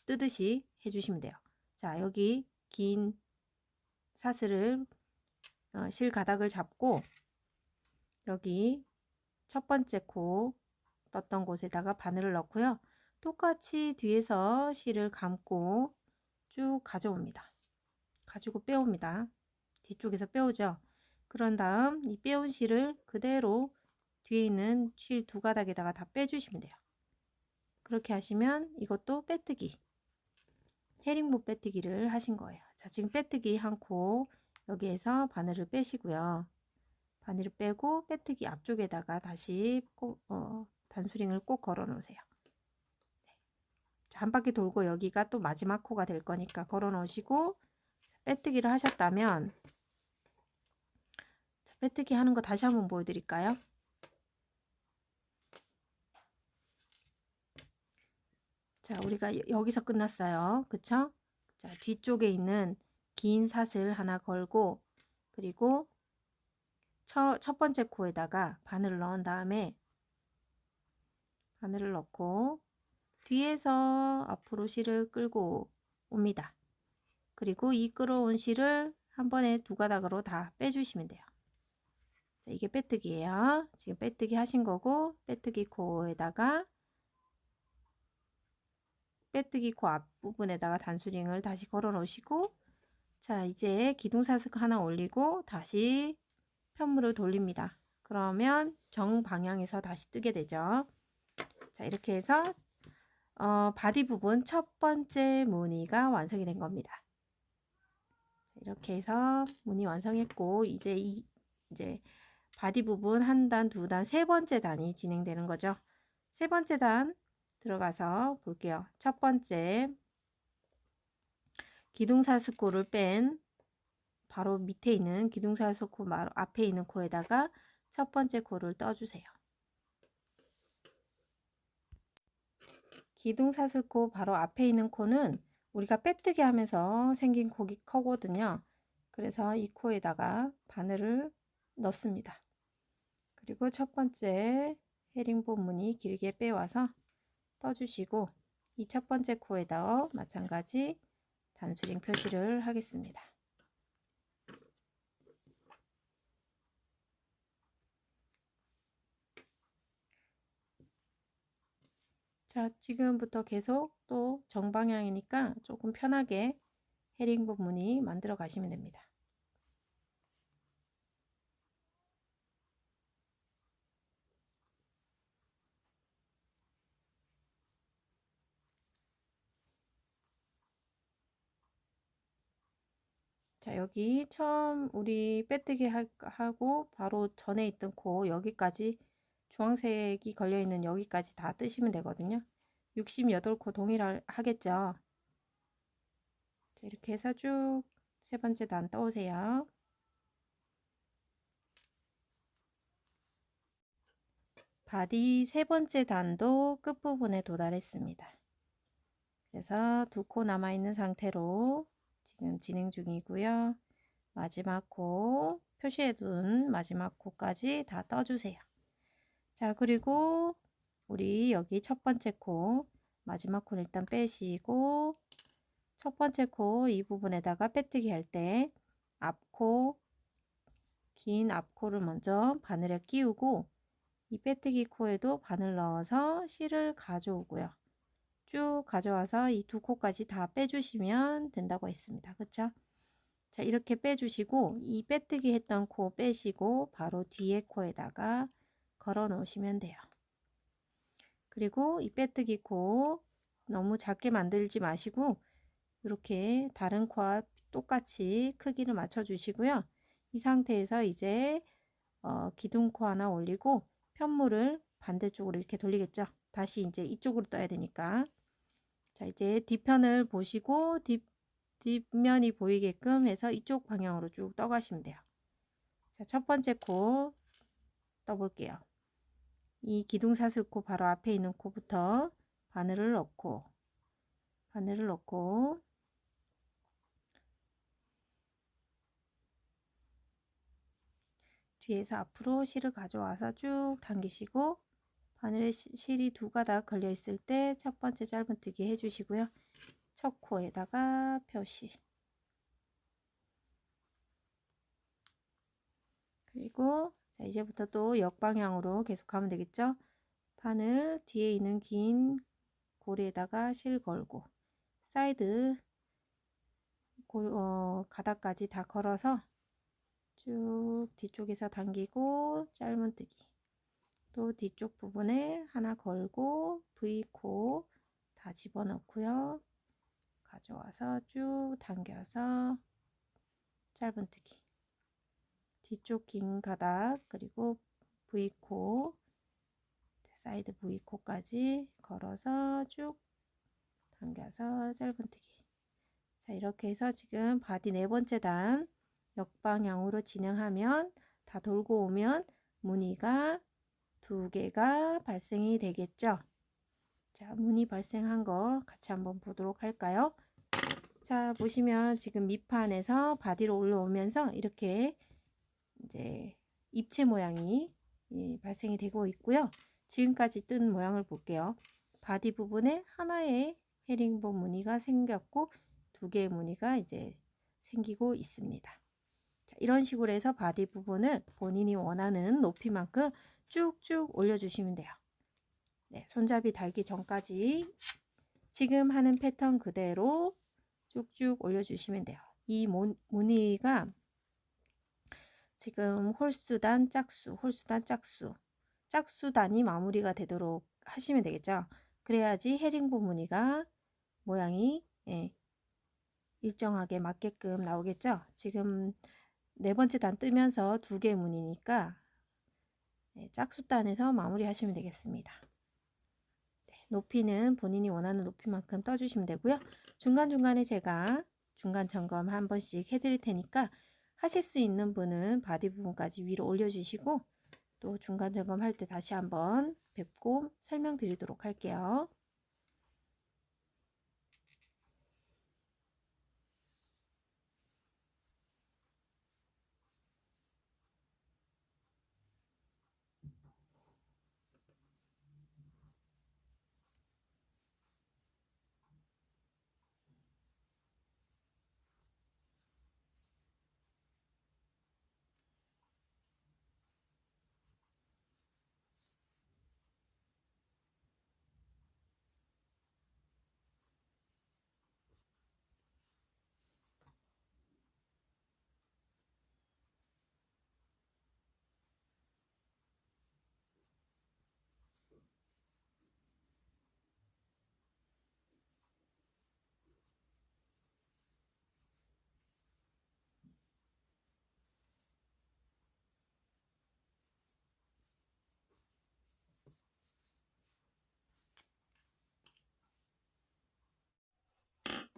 뜨듯이 해주시면 돼요. 자, 여기 긴 사슬을 실 가닥을 잡고 여기 첫 번째 코 떴던 곳에다가 바늘을 넣고요. 똑같이 뒤에서 실을 감고 쭉 가져옵니다. 가지고 빼옵니다. 뒤쪽에서 빼오죠. 그런 다음 이 빼온 실을 그대로 뒤에 있는 실 두 가닥에다가 다 빼주시면 돼요. 그렇게 하시면 이것도 빼뜨기, 헤링본 빼뜨기를 하신 거예요. 자, 지금 빼뜨기 한 코 여기에서 바늘을 빼시고요. 바늘을 빼고 빼뜨기 앞쪽에다가 다시 단수링을 꼭 걸어 놓으세요. 네. 자, 한 바퀴 돌고 여기가 또 마지막 코가 될 거니까 걸어 놓으시고, 빼뜨기를 하셨다면, 자, 빼뜨기 하는 거 다시 한번 보여드릴까요? 자, 우리가 여기서 끝났어요. 그쵸? 자, 뒤쪽에 있는 긴 사슬 하나 걸고, 그리고 첫 번째 코에다가 바늘을 넣은 다음에 바늘을 넣고 뒤에서 앞으로 실을 끌고 옵니다. 그리고 이 끌어온 실을 한 번에 두 가닥으로 다 빼주시면 돼요. 자, 이게 빼뜨기예요. 지금 빼뜨기 하신 거고, 빼뜨기 코에다가 빼뜨기 코 앞부분에다가 단수링을 다시 걸어 놓으시고, 자, 이제 기둥사슬 하나 올리고 다시 편물을 돌립니다. 그러면 정방향에서 다시 뜨게 되죠. 자, 이렇게 해서 바디 부분 첫 번째 무늬가 완성이 된 겁니다. 자, 이렇게 해서 무늬 완성했고, 이제 바디 부분 한 단, 두 단, 세 번째 단이 진행되는 거죠. 세 번째 단 들어가서 볼게요. 첫 번째 기둥사슬코를 뺀 바로 밑에 있는 기둥사슬코 바로 앞에 있는 코에다가 첫 번째 코를 떠주세요. 기둥사슬코 바로 앞에 있는 코는 우리가 빼뜨기 하면서 생긴 코거든요. 그래서 이 코에다가 바늘을 넣습니다. 그리고 첫 번째 헤링본 무늬 길게 빼와서 떠주시고, 이 첫 번째 코에다 마찬가지 단수링 표시를 하겠습니다. 자, 지금부터 계속 또 정방향이니까 조금 편하게 헤링본 무늬 만들어 가시면 됩니다. 자, 여기 처음 우리 빼뜨기 하고 바로 전에 있던 코 여기까지 주황색이 걸려 있는 여기까지 다 뜨시면 되거든요. 68코 동일하겠죠. 자, 이렇게 해서 쭉 세 번째 단 떠오세요. 바디 세 번째 단도 끝부분에 도달했습니다. 그래서 두 코 남아있는 상태로 지금 진행 중이고요. 마지막 코, 표시해둔 마지막 코까지 다 떠주세요. 자, 그리고 우리 여기 첫 번째 코, 마지막 코는 일단 빼시고, 첫 번째 코 이 부분에다가 빼뜨기 할 때 앞코, 긴 앞코를 먼저 바늘에 끼우고, 이 빼뜨기 코에도 바늘 넣어서 실을 가져오고요. 쭉 가져와서 이 두 코까지 다 빼주시면 된다고 했습니다. 그쵸? 자, 이렇게 빼주시고 이 빼뜨기 했던 코 빼시고 바로 뒤에 코에다가 걸어 놓으시면 돼요. 그리고 이 빼뜨기 코 너무 작게 만들지 마시고 이렇게 다른 코와 똑같이 크기를 맞춰 주시고요. 이 상태에서 이제 기둥코 하나 올리고 편물을 반대쪽으로 이렇게 돌리겠죠. 다시 이제 이쪽으로 떠야 되니까. 자, 이제 뒤편을 보시고 뒷면이 보이게끔 해서 이쪽 방향으로 쭉 떠가시면 돼요. 자, 첫 번째 코 떠볼게요. 이 기둥사슬코 바로 앞에 있는 코부터 바늘을 넣고 뒤에서 앞으로 실을 가져와서 쭉 당기시고 바늘에 실이 두 가닥 걸려 있을 때 첫 번째 짧은뜨기 해주시고요. 첫 코에다가 표시, 그리고 자, 이제부터 또 역방향으로 계속 가면 되겠죠. 바늘 뒤에 있는 긴 고리에다가 실 걸고 사이드 가닥까지 다 걸어서 쭉 뒤쪽에서 당기고 짧은뜨기, 또 뒤쪽 부분에 하나 걸고 V코 다 집어넣고요. 가져와서 쭉 당겨서 짧은뜨기, 뒤쪽 긴 가닥 그리고 V코, 사이드 V코까지 걸어서 쭉 당겨서 짧은뜨기. 자, 이렇게 해서 지금 바디 네 번째 단 역방향으로 진행하면 다 돌고 오면 무늬가 두 개가 발생이 되겠죠. 자, 무늬 발생한 거 같이 한번 보도록 할까요? 자, 보시면 지금 밑판에서 바디로 올라오면서 이렇게 이제 입체 모양이 발생이 되고 있고요. 지금까지 뜬 모양을 볼게요. 바디 부분에 하나의 헤링본 무늬가 생겼고 두 개의 무늬가 이제 생기고 있습니다. 자, 이런 식으로 해서 바디 부분을 본인이 원하는 높이만큼 쭉쭉 올려주시면 돼요. 네, 손잡이 달기 전까지 지금 하는 패턴 그대로 쭉쭉 올려주시면 돼요. 이 무늬가 지금 홀수단, 짝수, 홀수단, 짝수단이 마무리가 되도록 하시면 되겠죠. 그래야지 헤링본 무늬가 모양이 일정하게 맞게끔 나오겠죠. 지금 네 번째 단 뜨면서 두 개 무늬니까 짝수단에서 마무리 하시면 되겠습니다. 네, 높이는 본인이 원하는 높이만큼 떠주시면 되고요. 중간중간에 제가 중간 점검 한 번씩 해드릴 테니까 하실 수 있는 분은 바디 부분까지 위로 올려주시고 또 중간 점검할 때 다시 한번 뵙고 설명드리도록 할게요.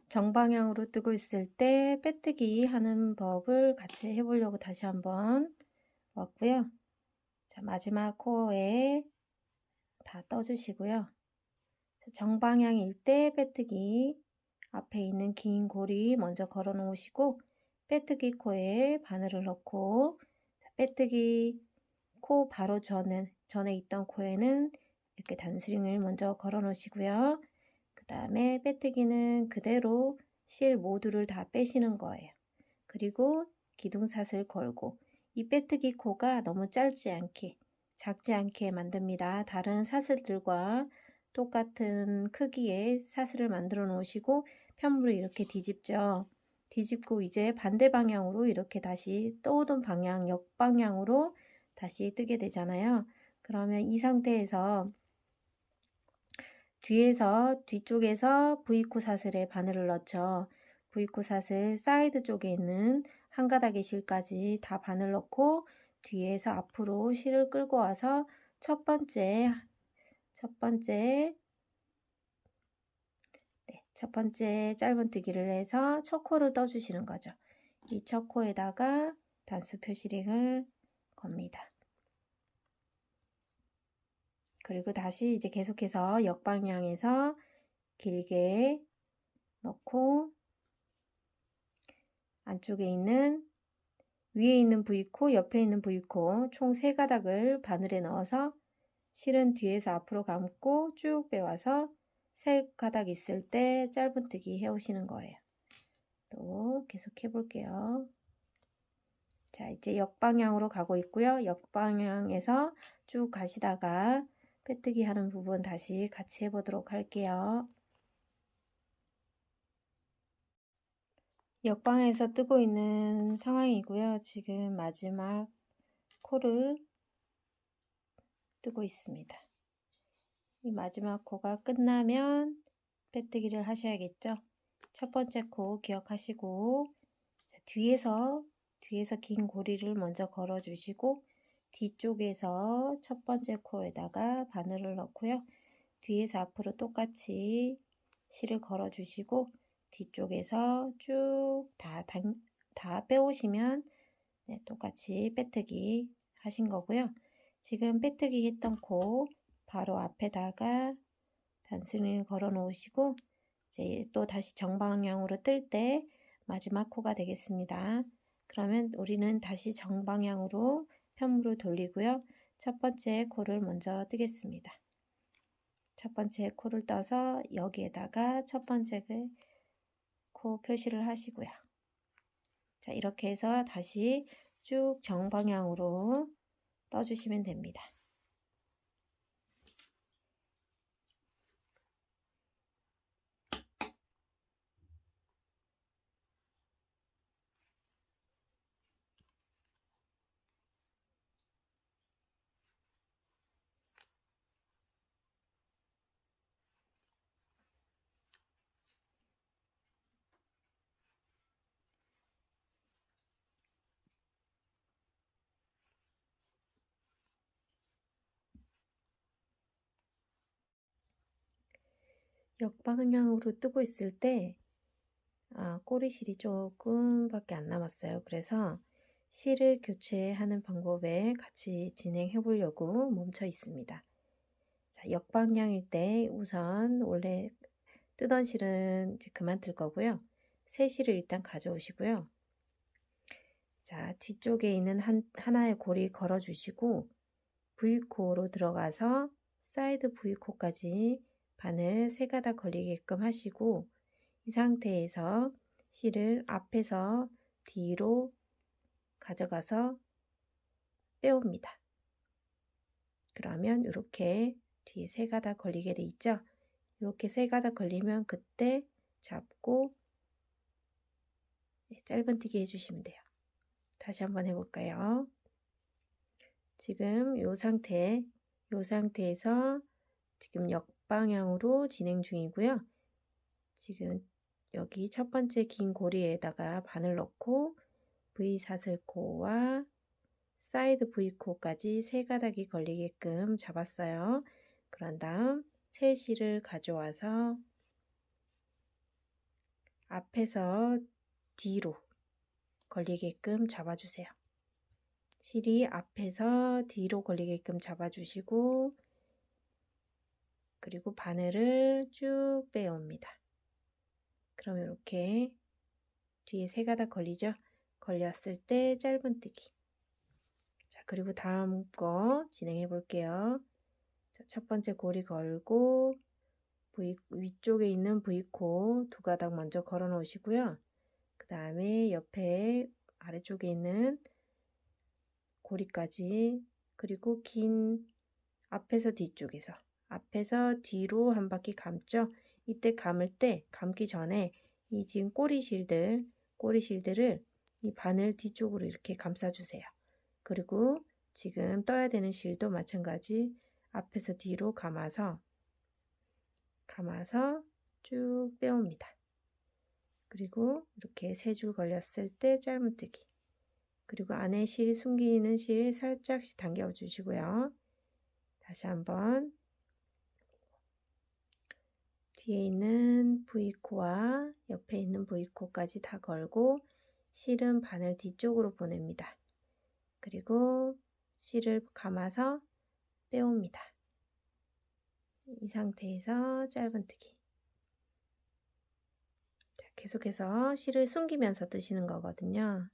정방향으로 뜨고 있을 때 빼뜨기 하는 법을 같이 해보려고 다시 한번 왔고요. 자, 마지막 코어에 다 떠주시고요. 정방향일 때 빼뜨기 앞에 있는 긴 고리 먼저 걸어 놓으시고 빼뜨기 코에 바늘을 넣고 빼뜨기 코 바로 전에 있던 코에는 이렇게 단스링을 먼저 걸어 놓으시고요. 그 다음에 빼뜨기는 그대로 실 모두를 다 빼시는 거예요. 그리고 기둥사슬 걸고 이 빼뜨기 코가 너무 짧지 않게 작지 않게 만듭니다. 다른 사슬들과 똑같은 크기의 사슬을 만들어 놓으시고 편물을 이렇게 뒤집죠. 뒤집고 이제 반대 방향으로 이렇게 다시 떠오던 방향 역방향으로 다시 뜨게 되잖아요. 그러면 이 상태에서 뒤쪽에서 V코 사슬에 바늘을 넣죠. V코 사슬 사이드 쪽에 있는 한 가닥의 실까지 다 바늘 넣고 뒤에서 앞으로 실을 끌고 와서 첫 번째 짧은뜨기를 해서 첫 코를 떠주시는 거죠. 이 첫 코에다가 단수 표시링을 겁니다. 그리고 다시 이제 계속해서 역방향에서 길게 넣고 안쪽에 있는 위에 있는 V코, 옆에 있는 V코 총 3가닥을 바늘에 넣어서 실은 뒤에서 앞으로 감고 쭉 빼와서 3가닥 있을 때 짧은뜨기 해오시는 거예요. 또 계속 해볼게요. 자, 이제 역방향으로 가고 있고요. 역방향에서 쭉 가시다가 빼뜨기 하는 부분 다시 같이 해보도록 할게요. 역방에서 뜨고 있는 상황이고요. 지금 마지막 코를 뜨고 있습니다. 이 마지막 코가 끝나면 빼뜨기를 하셔야겠죠. 첫 번째 코 기억하시고 자, 뒤에서 긴 고리를 먼저 걸어 주시고 뒤쪽에서 첫 번째 코에다가 바늘을 넣고요. 뒤에서 앞으로 똑같이 실을 걸어 주시고 뒤쪽에서 쭉 다 빼오시면 네, 똑같이 빼뜨기 하신 거고요. 지금 빼뜨기 했던 코 바로 앞에다가 단순히 걸어 놓으시고 이제 또 다시 정방향으로 뜰 때 마지막 코가 되겠습니다. 그러면 우리는 다시 정방향으로 편물을 돌리고요. 첫 번째 코를 먼저 뜨겠습니다. 첫 번째 코를 떠서 여기에다가 첫 번째 코 표시를 하시고요. 자, 이렇게 해서 다시 쭉 정방향으로 떠주시면 됩니다. 역방향으로 뜨고 있을 때 꼬리실이 조금밖에 안 남았어요. 그래서 실을 교체하는 방법에 같이 진행해 보려고 멈춰 있습니다. 자, 역방향일 때 우선 원래 뜨던 실은 이제 그만 틀 거고요. 새 실을 일단 가져오시고요. 자, 뒤쪽에 있는 하나의 고리 걸어 주시고 V코로 들어가서 사이드 V코까지 바늘 3가닥 걸리게끔 하시고 이 상태에서 실을 앞에서 뒤로 가져가서 빼옵니다. 그러면 이렇게 뒤에 3가닥 걸리게 돼 있죠. 이렇게 3가닥 걸리면 그때 잡고 짧은뜨기 해주시면 돼요. 다시 한번 해볼까요? 지금 요 상태에서 지금 역방향으로 진행 중이고요. 지금 여기 첫 번째 긴 고리에다가 바늘 넣고 V사슬코와 사이드 V코까지 3가닥이 걸리게끔 잡았어요. 그런 다음 새 실을 가져와서 앞에서 뒤로 걸리게끔 잡아주세요. 실이 앞에서 뒤로 걸리게끔 잡아주시고 그리고 바늘을 쭉 빼옵니다. 그럼 이렇게 뒤에 세 가닥 걸리죠? 걸렸을 때 짧은뜨기. 자, 그리고 다음 거 진행해 볼게요. 자, 첫 번째 고리 걸고 위쪽에 있는 V코 두 가닥 먼저 걸어 놓으시고요. 그 다음에 옆에 아래쪽에 있는 고리까지, 그리고 긴 앞에서 뒤로 한 바퀴 감죠. 이때 감기 전에 이 지금 꼬리실들을 이 바늘 뒤쪽으로 이렇게 감싸주세요. 그리고 지금 떠야 되는 실도 마찬가지 앞에서 뒤로 감아서 쭉 빼옵니다. 그리고 이렇게 세 줄 걸렸을 때 짧은뜨기. 그리고 안에 숨기는 실 살짝씩 당겨 주시고요. 다시 한번 뒤에 있는 V코와 옆에 있는 V코까지 다 걸고 실은 바늘 뒤쪽으로 보냅니다. 그리고 실을 감아서 빼옵니다. 이 상태에서 짧은뜨기. 계속해서 실을 숨기면서 뜨시는 거거든요.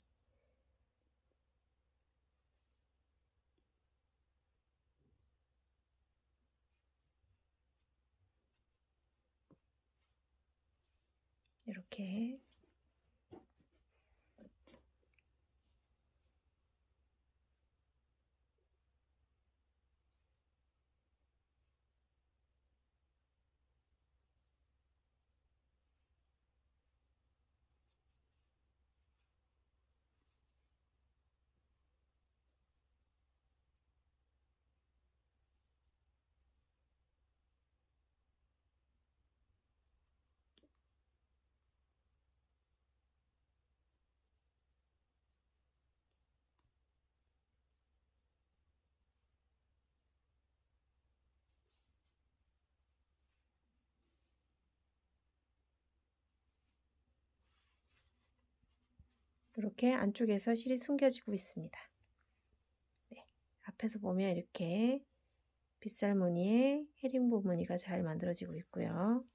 이렇게 안쪽에서 실이 숨겨지고 있습니다. 네, 앞에서 보면 이렇게 빗살 무늬에 헤링보 무늬가 잘 만들어지고 있고요.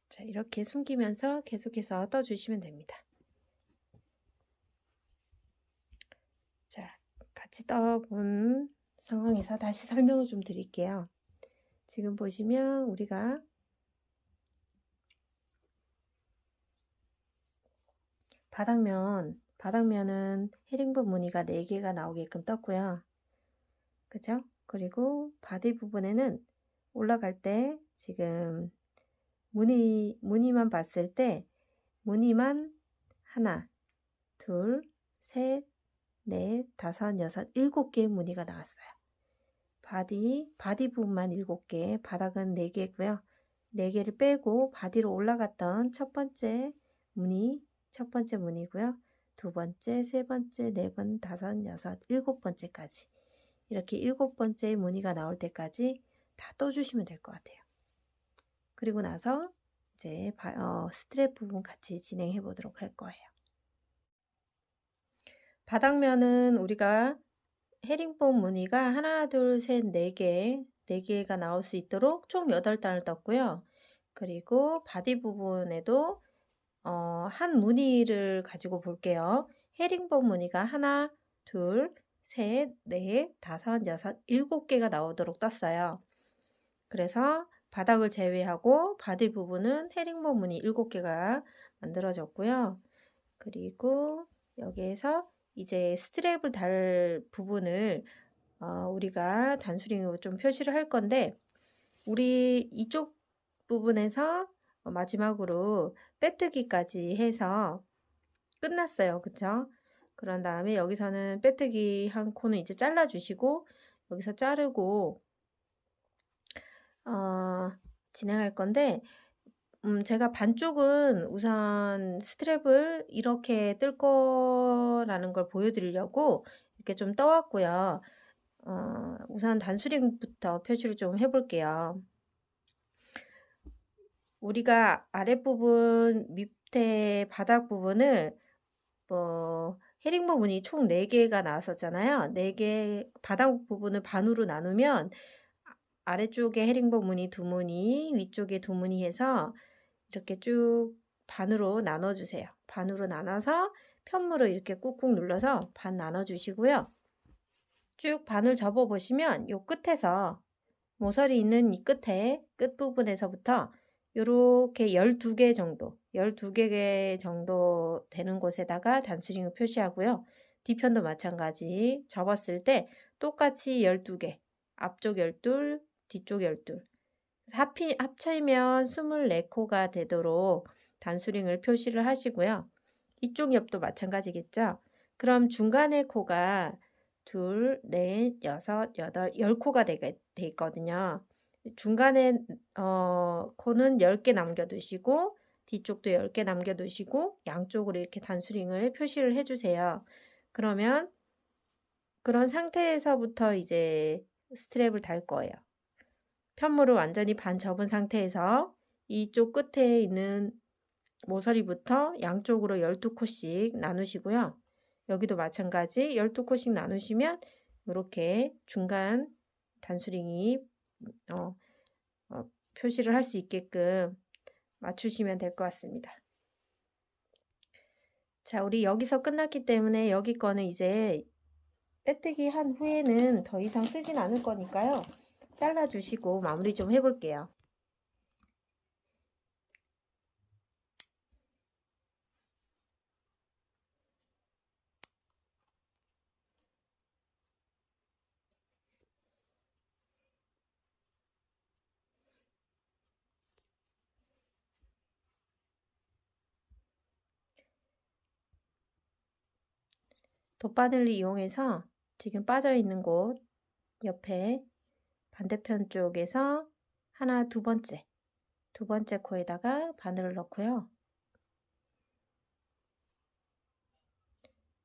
자, 이렇게 숨기면서 계속해서 떠주시면 됩니다. 자, 같이 떠본 상황에서 다시 설명을 좀 드릴게요. 지금 보시면 우리가 바닥면은 헤링본 무늬가 4개가 나오게끔 떴고요. 그죠? 그리고 바디 부분에는 올라갈 때 지금 무늬만 봤을 때 무늬만 하나, 둘, 셋, 넷, 다섯, 여섯, 7개의 무늬가 나왔어요. 바디 부분만 7개, 바닥은 4개고요. 4개를 빼고 바디로 올라갔던 첫 번째 무늬고요. 두 번째, 세 번째, 네 번, 다섯, 여섯, 7번째까지 이렇게 7번째 무늬가 나올 때까지 다 떠주시면 될 것 같아요. 그리고 나서 이제 스트랩 부분 같이 진행해 보도록 할 거예요. 바닥면은 우리가 헤링본 무늬가 하나, 둘, 셋, 4개가 나올 수 있도록 총 8단을 떴고요. 그리고 바디 부분에도 한 무늬를 가지고 볼게요. 헤링본 무늬가 하나, 둘, 셋, 넷, 다섯, 여섯, 7개가 나오도록 떴어요. 그래서 바닥을 제외하고 바디 부분은 헤링본 무늬 7개가 만들어졌고요. 그리고 여기에서 이제 스트랩을 달 부분을 우리가 단수링으로 좀 표시를 할 건데, 우리 이쪽 부분에서 마지막으로 빼뜨기까지 해서 끝났어요. 그쵸? 그런 다음에 여기서는 빼뜨기 한 코는 이제 잘라 주시고, 여기서 자르고 진행할 건데, 제가 반쪽은 우선 스트랩을 이렇게 뜰 거라는 걸 보여드리려고 이렇게 좀 떠왔고요. 우선 단수링부터 표시를 좀 해볼게요. 우리가 아랫부분, 밑에 바닥 부분을 헤링본 무늬 총 4개가 나왔었잖아요. 4개, 바닥 부분을 반으로 나누면 아래쪽에 헤링본 무늬 2무늬, 위쪽에 2무늬 해서 이렇게 쭉 반으로 나눠주세요. 반으로 나눠서 편물을 이렇게 꾹꾹 눌러서 반 나눠주시고요. 쭉 반을 접어보시면 요 끝에서 모서리 있는 이 끝에 끝부분에서부터 요렇게 12개 정도, 12개 정도 되는 곳에다가 단수링을 표시하고요. 뒤편도 마찬가지 접었을 때 똑같이 12개, 앞쪽 12, 뒤쪽 12, 합치면 24코가 되도록 단수링을 표시를 하시고요. 이쪽 옆도 마찬가지겠죠. 그럼 중간에 코가 둘, 넷, 여섯, 여덟, 10코가 돼 있거든요. 중간에 코는 10개 남겨두시고 뒤쪽도 10개 남겨두시고 양쪽으로 이렇게 단수링을 표시를 해주세요. 그러면 그런 상태에서부터 이제 스트랩을 달 거예요. 편물을 완전히 반 접은 상태에서 이쪽 끝에 있는 모서리부터 양쪽으로 12코씩 나누시고요. 여기도 마찬가지 12코씩 나누시면 이렇게 중간 단수링이 표시를 할 수 있게끔 맞추시면 될 것 같습니다. 자, 우리 여기서 끝났기 때문에 여기 거는 이제 빼뜨기 한 후에는 더 이상 쓰진 않을 거니까요. 잘라주시고 마무리 좀 해볼게요. 돗바늘을 이용해서 지금 빠져있는 곳 옆에 반대편 쪽에서 하나, 두 번째 코에다가 바늘을 넣고요.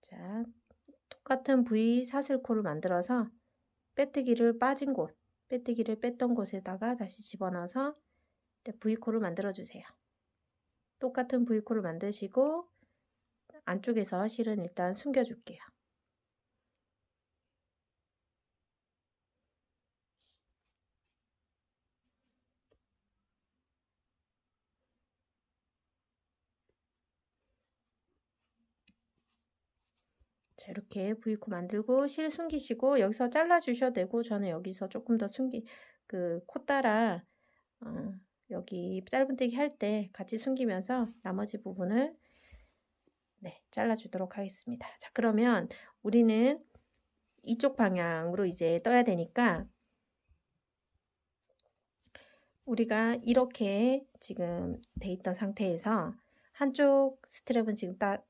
자, 똑같은 V 사슬코를 만들어서 빼뜨기를 빠진 곳, 빼뜨기를 뺐던 곳에다가 다시 집어넣어서 V코를 만들어 주세요. 똑같은 V코를 만드시고 안쪽에서 실은 일단 숨겨 줄게요. 자, 이렇게 V코 만들고 실 숨기시고 여기서 잘라 주셔도 되고, 저는 여기서 조금 더 코 따라 여기 짧은뜨기 할 때 같이 숨기면서 나머지 부분을 잘라 주도록 하겠습니다. 자, 그러면 우리는 이쪽 방향으로 이제 떠야 되니까 우리가 이렇게 지금 돼 있던 상태에서 한쪽 스트랩은 지금 딱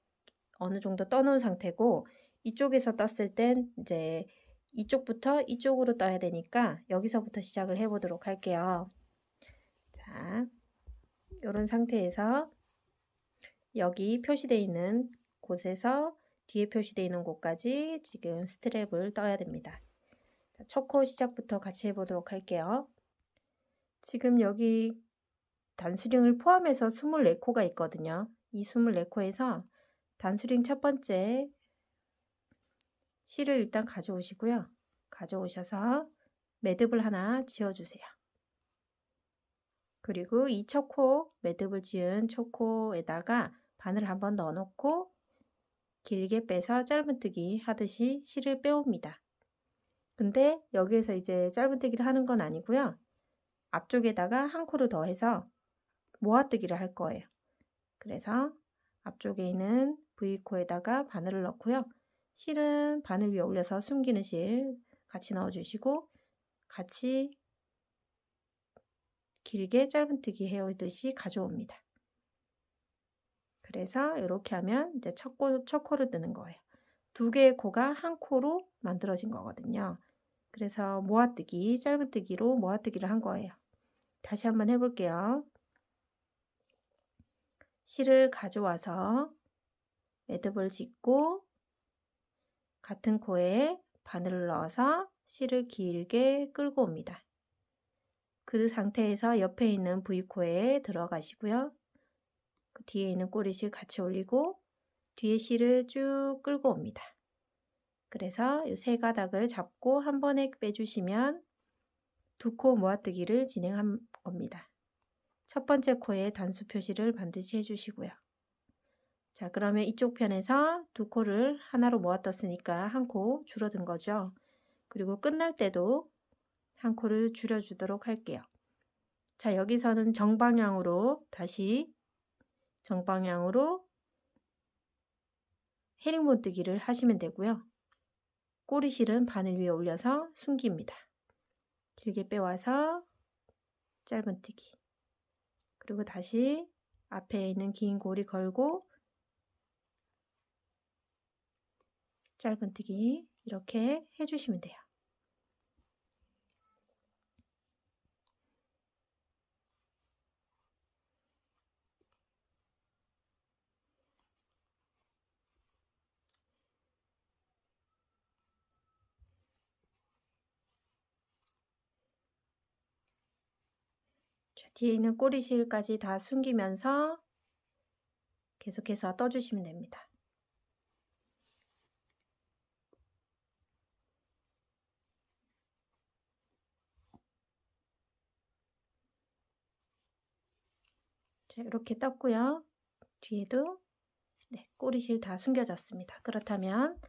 어느 정도 떠놓은 상태고, 이쪽에서 떴을 땐 이제 이쪽부터 이쪽으로 떠야 되니까 여기서부터 시작을 해 보도록 할게요. 자, 이런 상태에서 여기 표시되어 있는 곳에서 뒤에 표시되어 있는 곳까지 지금 스트랩을 떠야 됩니다. 자, 첫 코 시작부터 같이 해보도록 할게요. 지금 여기 단수링을 포함해서 24코가 있거든요. 이 24코에서 단수링 첫 번째 실을 일단 가져오시고요. 가져오셔서 매듭을 하나 지어주세요. 그리고 이 첫 코, 매듭을 지은 첫 코에다가 바늘 한 번 넣어 놓고 길게 빼서 짧은뜨기 하듯이 실을 빼옵니다. 근데 여기에서 이제 짧은뜨기를 하는 건 아니고요. 앞쪽에다가 한 코를 더해서 모아뜨기를 할 거예요. 그래서 앞쪽에 있는 V코에다가 바늘을 넣고요. 실은 바늘 위에 올려서 숨기는 실 같이 넣어주시고 같이 길게 짧은뜨기 해오듯이 가져옵니다. 그래서 이렇게 하면 이제 첫 코를 뜨는 거예요. 두 개의 코가 한 코로 만들어진 거거든요. 그래서 모아뜨기, 짧은뜨기로 모아뜨기를 한 거예요. 다시 한번 해볼게요. 실을 가져와서 매듭을 짓고 같은 코에 바늘을 넣어서 실을 길게 끌고 옵니다. 그 상태에서 옆에 있는 V코에 들어가시고요. 그 뒤에 있는 꼬리실 같이 올리고 뒤에 실을 쭉 끌고 옵니다. 그래서 이 세 가닥을 잡고 한 번에 빼주시면 두 코 모아뜨기를 진행한 겁니다. 첫 번째 코에 단수 표시를 반드시 해주시고요. 자, 그러면 이쪽 편에서 두 코를 하나로 모아떴으니까 한 코 줄어든 거죠. 그리고 끝날 때도 한 코를 줄여주도록 할게요. 자, 여기서는 정방향으로 다시 정방향으로 헤링본 뜨기를 하시면 되고요. 꼬리실은 바늘 위에 올려서 숨깁니다. 길게 빼와서 짧은뜨기. 그리고 다시 앞에 있는 긴 고리 걸고 짧은뜨기 이렇게 해주시면 돼요. 자, 뒤에 있는 꼬리실까지 다 숨기면서 계속해서 떠주시면 됩니다. 자, 이렇게 떴고요. 뒤에도 네, 꼬리실 다 숨겨졌습니다. 그렇다면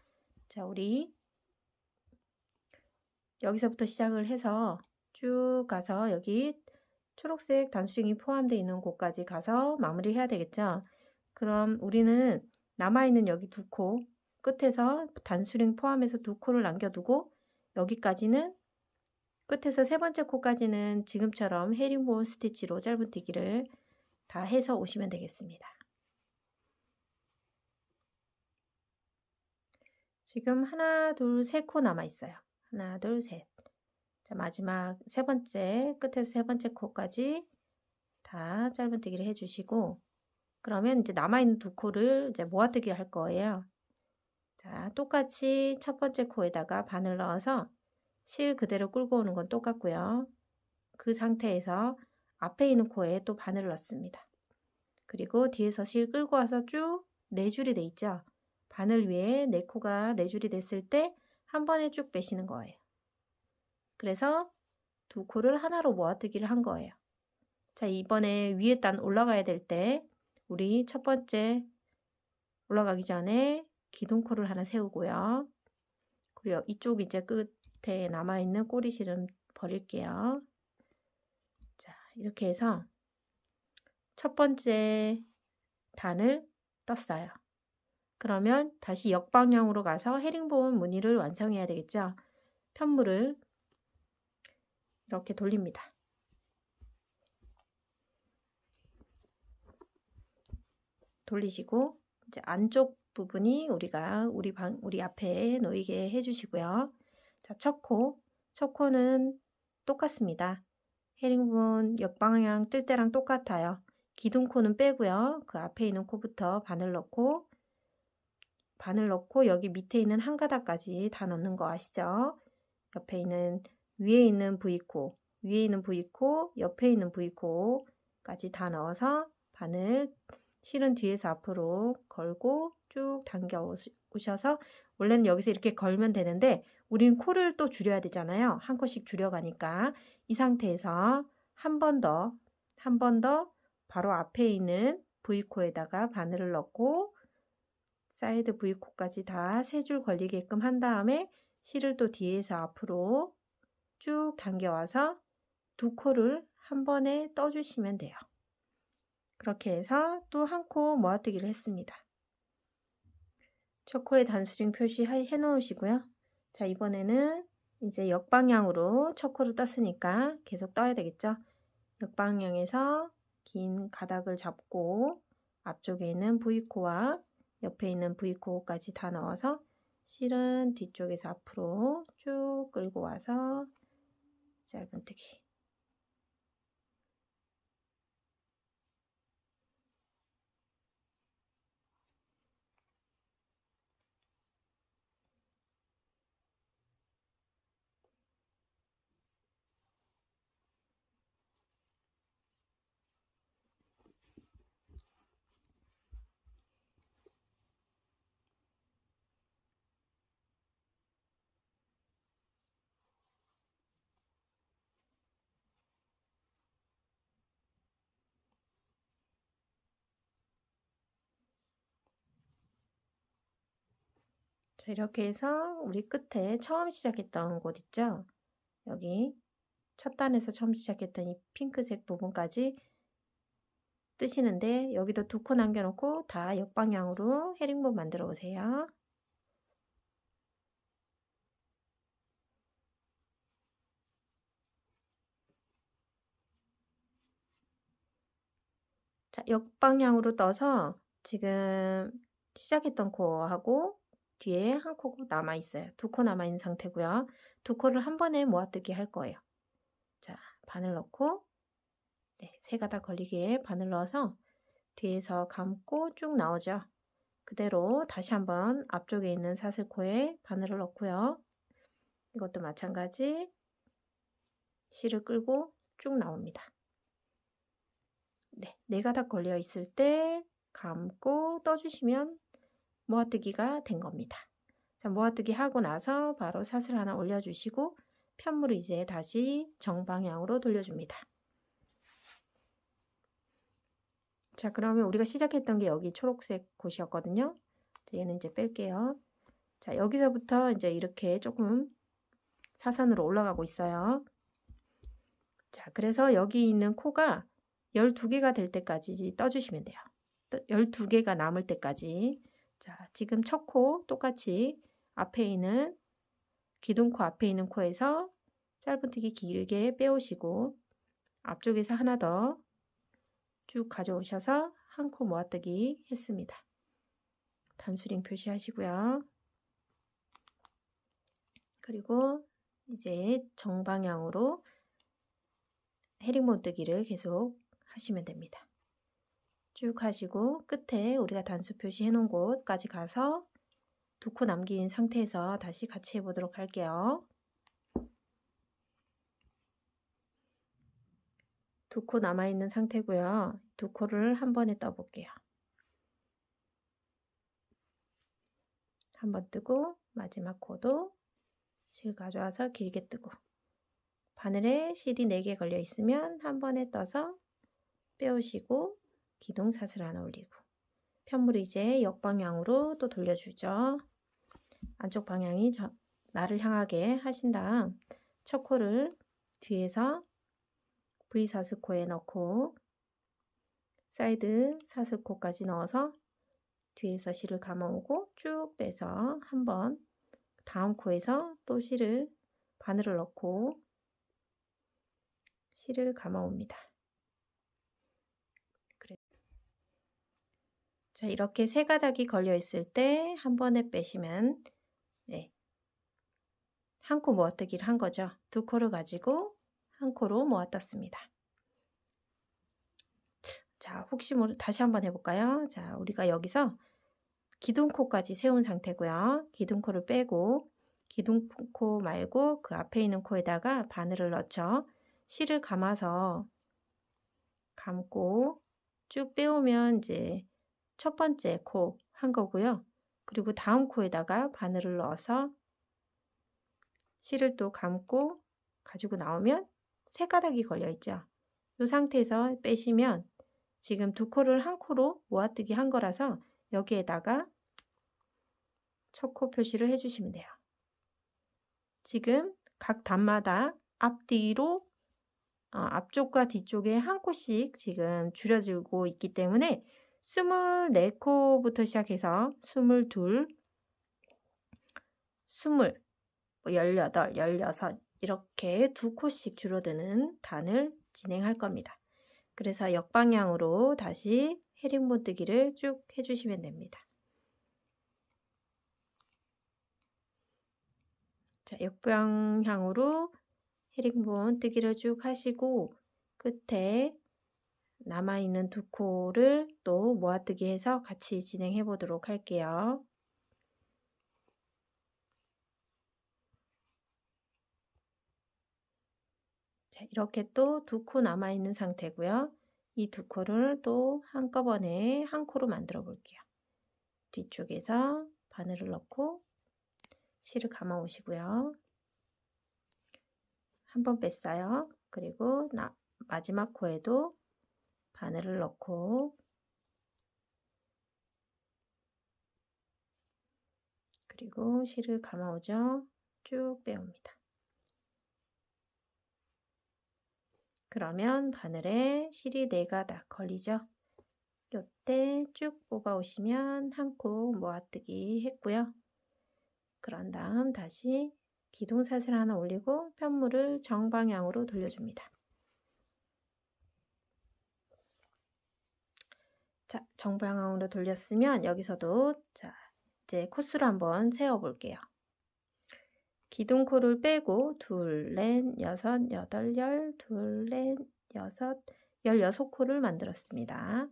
자, 우리 여기서부터 시작을 해서 쭉 가서 여기 초록색 단수링이 포함되어 있는 곳까지 가서 마무리 해야 되겠죠. 그럼 우리는 남아있는 여기 두 코 끝에서 단수링 포함해서 두 코를 남겨두고 여기까지는 끝에서 세 번째 코까지는 지금처럼 헤링본 스티치로 짧은뜨기를 다 해서 오시면 되겠습니다. 지금 하나, 둘, 세 코 남아 있어요. 하나, 둘, 셋. 자, 마지막 세 번째, 끝에서 세 번째 코까지 다 짧은뜨기를 해주시고, 그러면 이제 남아있는 두 코를 이제 모아뜨기 할 거예요. 자, 똑같이 첫 번째 코에다가 바늘 넣어서 실 그대로 끌고 오는 건 똑같고요. 그 상태에서 앞에 있는 코에 또 바늘을 넣습니다. 그리고 뒤에서 실 끌고 와서 쭉 네 줄이 돼 있죠. 바늘 위에 네 코가 네 줄이 됐을 때 한 번에 쭉 빼시는 거예요. 그래서 두 코를 하나로 모아뜨기를 한 거예요. 자, 이번에 위에 단 올라가야 될 때 우리 첫 번째 올라가기 전에 기둥코를 하나 세우고요. 그리고 이쪽 이제 끝에 남아있는 꼬리실은 버릴게요. 자, 이렇게 해서 첫 번째 단을 떴어요. 그러면 다시 역방향으로 가서 헤링본 무늬를 완성해야 되겠죠. 편물을 이렇게 돌립니다. 돌리시고 이제 안쪽 부분이 우리가 우리 앞에 놓이게 해주시고요. 자, 첫 코는 똑같습니다. 헤링본 역방향 뜰 때랑 똑같아요. 기둥코는 빼고요. 그 앞에 있는 코부터 바늘 넣고 여기 밑에 있는 한 가닥까지 다 넣는 거 아시죠? 옆에 있는 위에 있는 V코, 옆에 있는 V코까지 다 넣어서 바늘 실은 뒤에서 앞으로 걸고 쭉 당겨 오셔서 원래는 여기서 이렇게 걸면 되는데 우린 코를 또 줄여야 되잖아요. 한 코씩 줄여가니까 이 상태에서 한 번 더 바로 앞에 있는 V코에다가 바늘을 넣고 사이드 V코까지 다 3줄 걸리게끔 한 다음에 실을 또 뒤에서 앞으로 쭉 당겨와서 2코를 한 번에 떠주시면 돼요. 그렇게 해서 또 한 코 모아뜨기를 했습니다. 첫 코에 단수링 표시해 놓으시고요. 자, 이번에는 이제 역방향으로 첫 코를 떴으니까 계속 떠야 되겠죠. 역방향에서 긴 가닥을 잡고 앞쪽에 있는 V코와 옆에 있는 V코까지 다 넣어서 실은 뒤쪽에서 앞으로 쭉 끌고 와서 짧은뜨기. 자, 이렇게 해서 우리 끝에 처음 시작했던 곳 있죠? 여기 첫 단에서 처음 시작했던 이 핑크색 부분까지 뜨시는데 여기도 2코 남겨놓고 다 역방향으로 헤링본 만들어 오세요. 자, 역방향으로 떠서 지금 시작했던 코하고 뒤에 한 코 남아 있어요. 2코 남아 있는 상태고요. 2코를 한 번에 모아뜨기 할 거예요. 자, 바늘 넣고 네, 3가닥 걸리게 바늘 넣어서 뒤에서 감고 쭉 나오죠. 그대로 다시 한번 앞쪽에 있는 사슬코에 바늘을 넣고요. 이것도 마찬가지 실을 끌고 쭉 나옵니다. 네, 4가닥 걸려 있을 때 감고 떠주시면 모아뜨기가 된 겁니다. 자, 모아뜨기 하고 나서 바로 사슬 하나 올려주시고 편물을 이제 다시 정방향으로 돌려줍니다. 자, 그러면 우리가 시작했던 게 여기 초록색 곳이었거든요. 얘는 이제 뺄게요. 자, 여기서부터 이제 이렇게 조금 사선으로 올라가고 있어요. 자, 그래서 여기 있는 코가 12개가 될 때까지 떠주시면 돼요. 12개가 남을 때까지. 자, 지금 첫 코 똑같이 앞에 있는 기둥코 앞에 있는 코에서 짧은뜨기 길게 빼오시고 앞쪽에서 하나 더 쭉 가져오셔서 한 코 모아뜨기 했습니다. 단수링 표시하시고요. 그리고 이제 정방향으로 헤링본 뜨기를 계속 하시면 됩니다. 쭉 하시고 끝에 우리가 단수 표시해 놓은 곳까지 가서 2코 남긴 상태에서 다시 같이 해보도록 할게요. 2코 남아있는 상태고요. 2코를 한 번에 떠볼게요. 한 번 뜨고 마지막 코도 실 가져와서 길게 뜨고 바늘에 실이 4개 걸려 있으면 한 번에 떠서 빼오시고 기둥 사슬 하나 올리고 편물을 이제 역방향으로 또 돌려주죠. 안쪽 방향이 나를 향하게 하신 다음 첫 코를 뒤에서 V 사슬코에 넣고 사이드 사슬코까지 넣어서 뒤에서 실을 감아오고 쭉 빼서 한번 다음 코에서 또 실을 바늘을 넣고 실을 감아옵니다. 자, 이렇게 3가닥이 걸려 있을 때 한 번에 빼시면 네, 한 코 모아뜨기를 한 거죠. 2코를 가지고 한 코로 모아떴습니다. 자, 혹시 모르 다시 한번 해볼까요? 자, 우리가 여기서 기둥코까지 세운 상태고요. 기둥코를 빼고 기둥코 말고 그 앞에 있는 코에다가 바늘을 넣죠. 실을 감아서 감고 쭉 빼오면 이제 첫 번째 코 한 거고요. 그리고 다음 코에다가 바늘을 넣어서 실을 또 감고 가지고 나오면 3가닥이 걸려 있죠. 이 상태에서 빼시면 지금 두 코를 한 코로 모아뜨기 한 거라서 여기에다가 첫 코 표시를 해주시면 돼요. 지금 각 단마다 앞뒤로 앞쪽과 뒤쪽에 한 코씩 지금 줄여주고 있기 때문에 24코부터 시작해서 22, 20, 18, 16 이렇게 두 코씩 줄어드는 단을 진행할 겁니다. 그래서 역방향으로 다시 헤링본 뜨기를 쭉 해주시면 됩니다. 자, 역방향으로 헤링본 뜨기를 쭉 하시고 끝에 남아있는 두 코를 또 모아뜨기 해서 같이 진행해 보도록 할게요. 자, 이렇게 또 두 코 남아있는 상태고요. 이 두 코를 또 한꺼번에 한 코로 만들어 볼게요. 뒤쪽에서 바늘을 넣고 실을 감아 오시고요. 한 번 뺐어요. 그리고 마지막 코에도 바늘을 넣고 그리고 실을 감아 오죠. 쭉 빼옵니다. 그러면 바늘에 실이 4가닥 걸리죠. 요때 쭉 뽑아 오시면 한 코 모아뜨기 했고요. 그런 다음 다시 기둥사슬 하나 올리고 편물을 정방향으로 돌려줍니다. 자, 정방향으로 돌렸으면 여기서도 자, 이제 코수를 한번 세어 볼게요. 기둥코를 빼고 둘, 넷, 여섯, 여덟, 열, 둘, 넷, 여섯, 16코를 만들었습니다.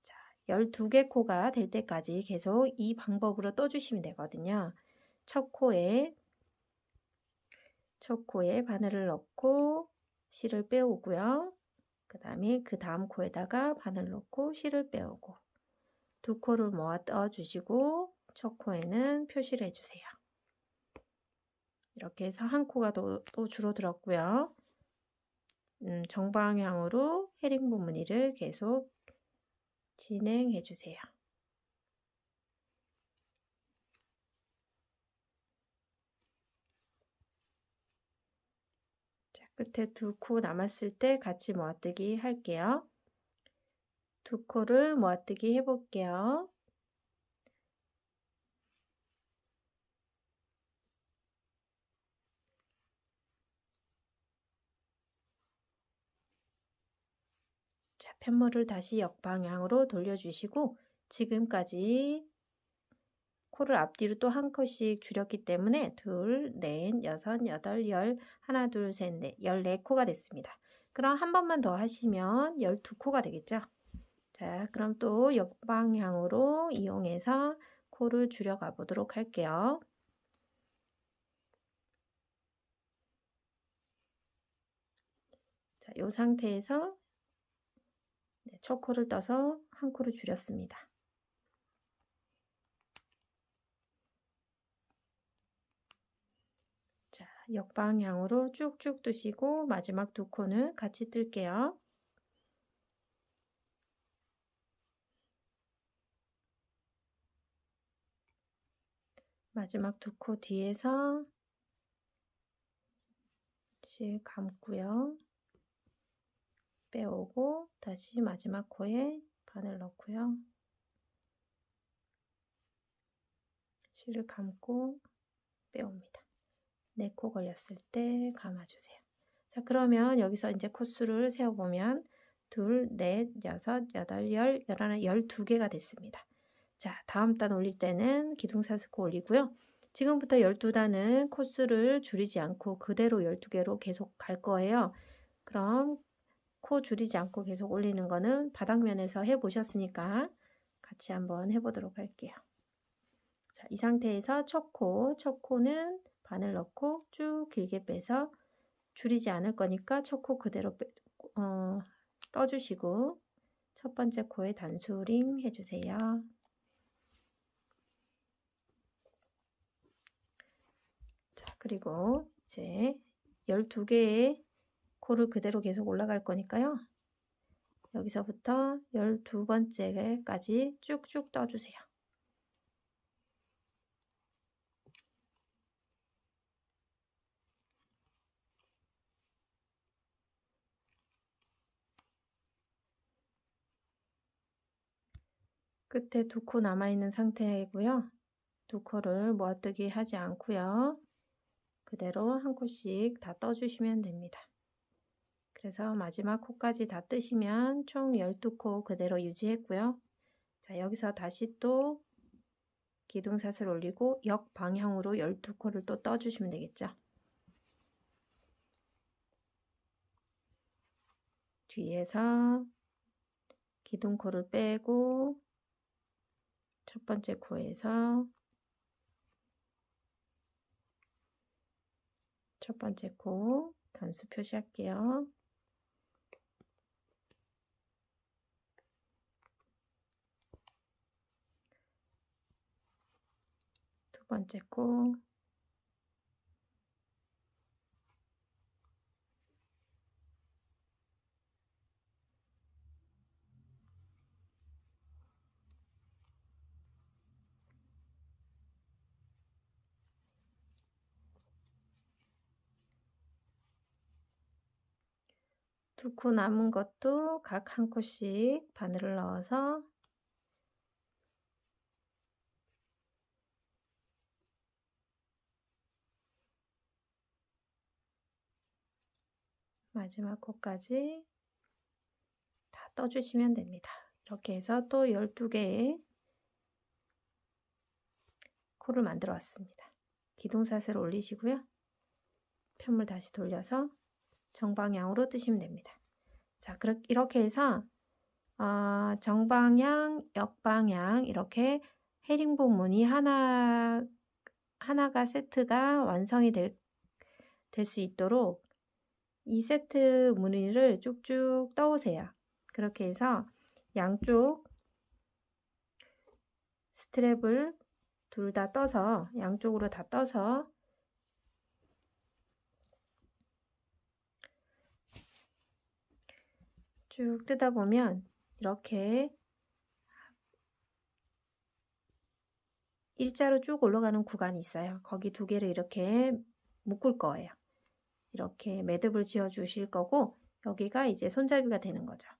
자, 12개 코가 될 때까지 계속 이 방법으로 떠주시면 되거든요. 첫 코에 바늘을 넣고 실을 빼오고요. 그 다음에 그 다음 코에다가 바늘 넣고 실을 빼오고 두 코를 모아 떠주시고 첫 코에는 표시를 해주세요. 이렇게 해서 한 코가 또 줄어들었고요. 정방향으로 헤링본 무늬를 계속 진행해 주세요. 자, 끝에 두 코 남았을 때 같이 모아뜨기 할게요. 두 코를 모아뜨기 해볼게요. 자, 편물을 다시 역방향으로 돌려주시고 지금까지 코를 앞뒤로 또 한 컷씩 줄였기 때문에 둘, 넷, 여섯, 여덟, 열, 하나, 둘, 셋, 넷, 14코가 됐습니다. 그럼 한 번만 더 하시면 12코가 되겠죠. 자, 그럼 또 역방향으로 이용해서 코를 줄여가 보도록 할게요. 자, 이 상태에서 첫 코를 떠서 한 코를 줄였습니다. 자, 역방향으로 쭉쭉 뜨시고 마지막 두 코는 같이 뜰게요. 마지막 두 코 뒤에서 실 감고요. 빼오고 다시 마지막 코에 바늘 넣고요. 실을 감고 빼옵니다. 4코 걸렸을 때 감아주세요. 자, 그러면 여기서 이제 코수를 세어보면 둘, 넷, 여섯, 여덟, 열, 열하나, 12개가 됐습니다. 자, 다음 단 올릴 때는 기둥사슬코 올리고요. 지금부터 12단은 코수를 줄이지 않고 그대로 12개로 계속 갈 거예요. 그럼 코 줄이지 않고 계속 올리는 거는 바닥면에서 해보셨으니까 같이 한번 해보도록 할게요. 자, 이 상태에서 첫 코는 바늘 넣고 쭉 길게 빼서 줄이지 않을 거니까 첫 코 그대로 떠주시고 첫 번째 코에 단수링 해주세요. 자, 그리고 이제 12개의 코를 그대로 계속 올라갈 거니까요. 여기서부터 12번째까지 쭉쭉 떠주세요. 끝에 2코 남아있는 상태이고요. 2코를 모아뜨기 하지 않고요. 그대로 한 코씩 다 떠주시면 됩니다. 그래서 마지막 코까지 다 뜨시면 총 12코 그대로 유지했고요. 자, 여기서 다시 또 기둥사슬 올리고 역방향으로 12코를 또 떠주시면 되겠죠. 뒤에서 기둥코를 빼고 첫 번째 코에서 첫 번째 코 단수 표시할게요. 두 번째 코, 두 코 남은 것도 각 한 코씩 바늘을 넣어서 마지막 코까지 다 떠주시면 됩니다. 이렇게 해서 또 12개의 코를 만들어 왔습니다. 기둥사슬 올리시고요. 편물 다시 돌려서 정방향으로 뜨시면 됩니다. 자, 이렇게 해서 정방향, 역방향 이렇게 헤링본 무늬 하나가 세트가 완성이 될 수 있도록 이 세트 무늬를 쭉쭉 떠오세요. 그렇게 해서 양쪽 스트랩을 둘 다 떠서 양쪽으로 다 떠서 쭉 뜯어 보면 이렇게 일자로 쭉 올라가는 구간이 있어요. 거기 두 개를 이렇게 묶을 거예요. 이렇게 매듭을 지어 주실 거고 여기가 이제 손잡이가 되는 거죠.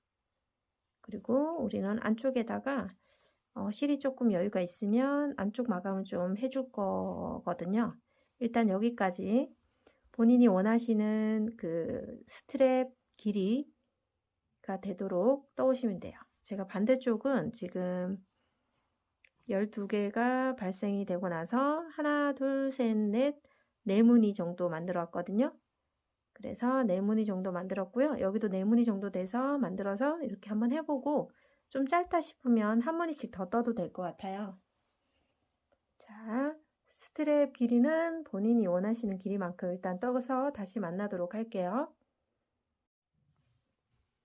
그리고 우리는 안쪽에다가 실이 조금 여유가 있으면 안쪽 마감을 좀 해줄 거거든요. 일단 여기까지 본인이 원하시는 그 스트랩 길이가 되도록 떠오시면 돼요. 제가 반대쪽은 지금 12개가 발생이 되고 나서 하나, 둘, 셋, 넷, 4무늬 정도 만들어 왔거든요. 그래서 4무늬 정도 만들었고요. 여기도 4무늬 정도 돼서 만들어서 이렇게 한번 해보고 좀 짧다 싶으면 한 무늬씩 더 떠도 될 것 같아요. 자, 스트랩 길이는 본인이 원하시는 길이만큼 일단 떠서 다시 만나도록 할게요.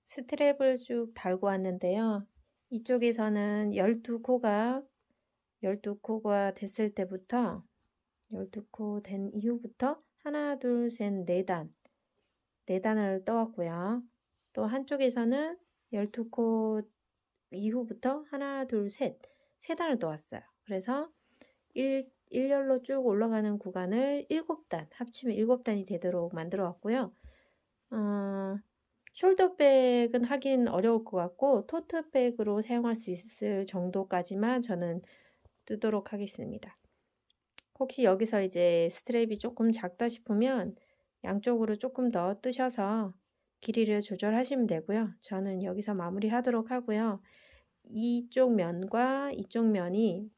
스트랩을 쭉 달고 왔는데요. 이쪽에서는 12코가 됐을 때부터 12코 된 이후부터 하나, 둘, 셋, 4단 4단을 떠왔고요. 또 한쪽에서는 12코 이후부터 하나, 둘, 셋 3단을 떠왔어요. 그래서 일렬로 쭉 올라가는 구간을 7단 합치면 7단이 되도록 만들어 왔고요. 숄더백은 하긴 어려울 것 같고 토트백으로 사용할 수 있을 정도까지만 저는 뜨도록 하겠습니다. 혹시 여기서 이제 스트랩이 조금 작다 싶으면 양쪽으로 조금 더 뜨셔서 길이를 조절하시면 되고요. 저는 여기서 마무리 하도록 하고요. 이쪽 면과 이쪽 면이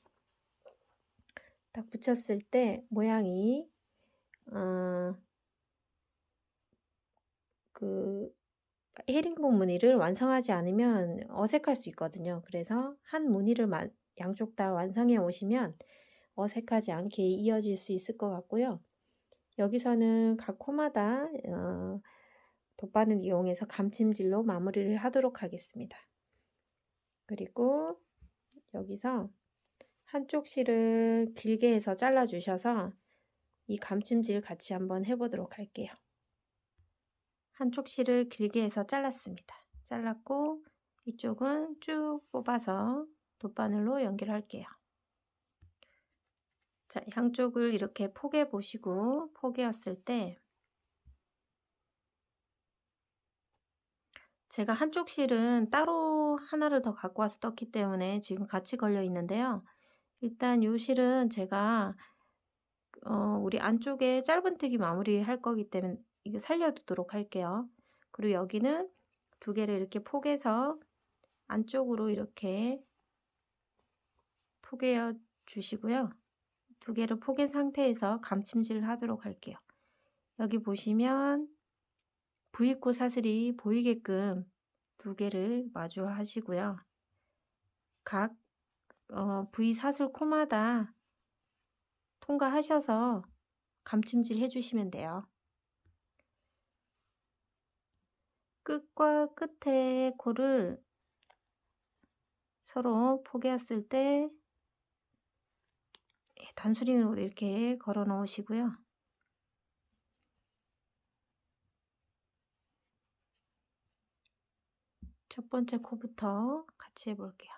딱 붙였을 때 모양이 그 헤링본 무늬를 완성하지 않으면 어색할 수 있거든요. 그래서 한 무늬를 양쪽 다 완성해 오시면 어색하지 않게 이어질 수 있을 것 같고요. 여기서는 각 코마다 돗바늘 이용해서 감침질로 마무리를 하도록 하겠습니다. 그리고 여기서 한쪽 실을 길게 해서 잘라 주셔서 이 감침질 같이 한번 해보도록 할게요. 한쪽 실을 길게 해서 잘랐습니다. 잘랐고 이쪽은 쭉 뽑아서 돗바늘로 연결할게요. 자, 양쪽을 이렇게 포개 보시고 포개었을 때 제가 한쪽 실은 따로 하나를 더 갖고 와서 떴기 때문에 지금 같이 걸려 있는데요. 일단 요 실은 제가 우리 안쪽에 짧은뜨기 마무리 할 거기 때문에 이거 살려두도록 할게요. 그리고 여기는 두 개를 이렇게 포개서 안쪽으로 이렇게 포개어 주시고요. 두 개를 포갠 상태에서 감침질을 하도록 할게요. 여기 보시면 V코 사슬이 보이게끔 두 개를 마주 하시고요. 각 V 사슬 코마다 통과하셔서 감침질 해주시면 돼요. 끝과 끝의 코를 서로 포개었을 때 단수링으로 이렇게 걸어 놓으시고요. 첫 번째 코부터 같이 해볼게요.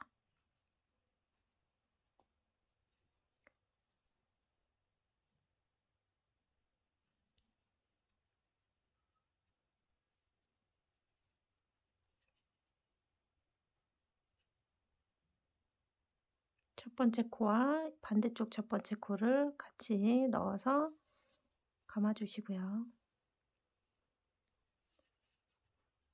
첫 번째 코와 반대쪽 첫 번째 코를 같이 넣어서 감아주시고요.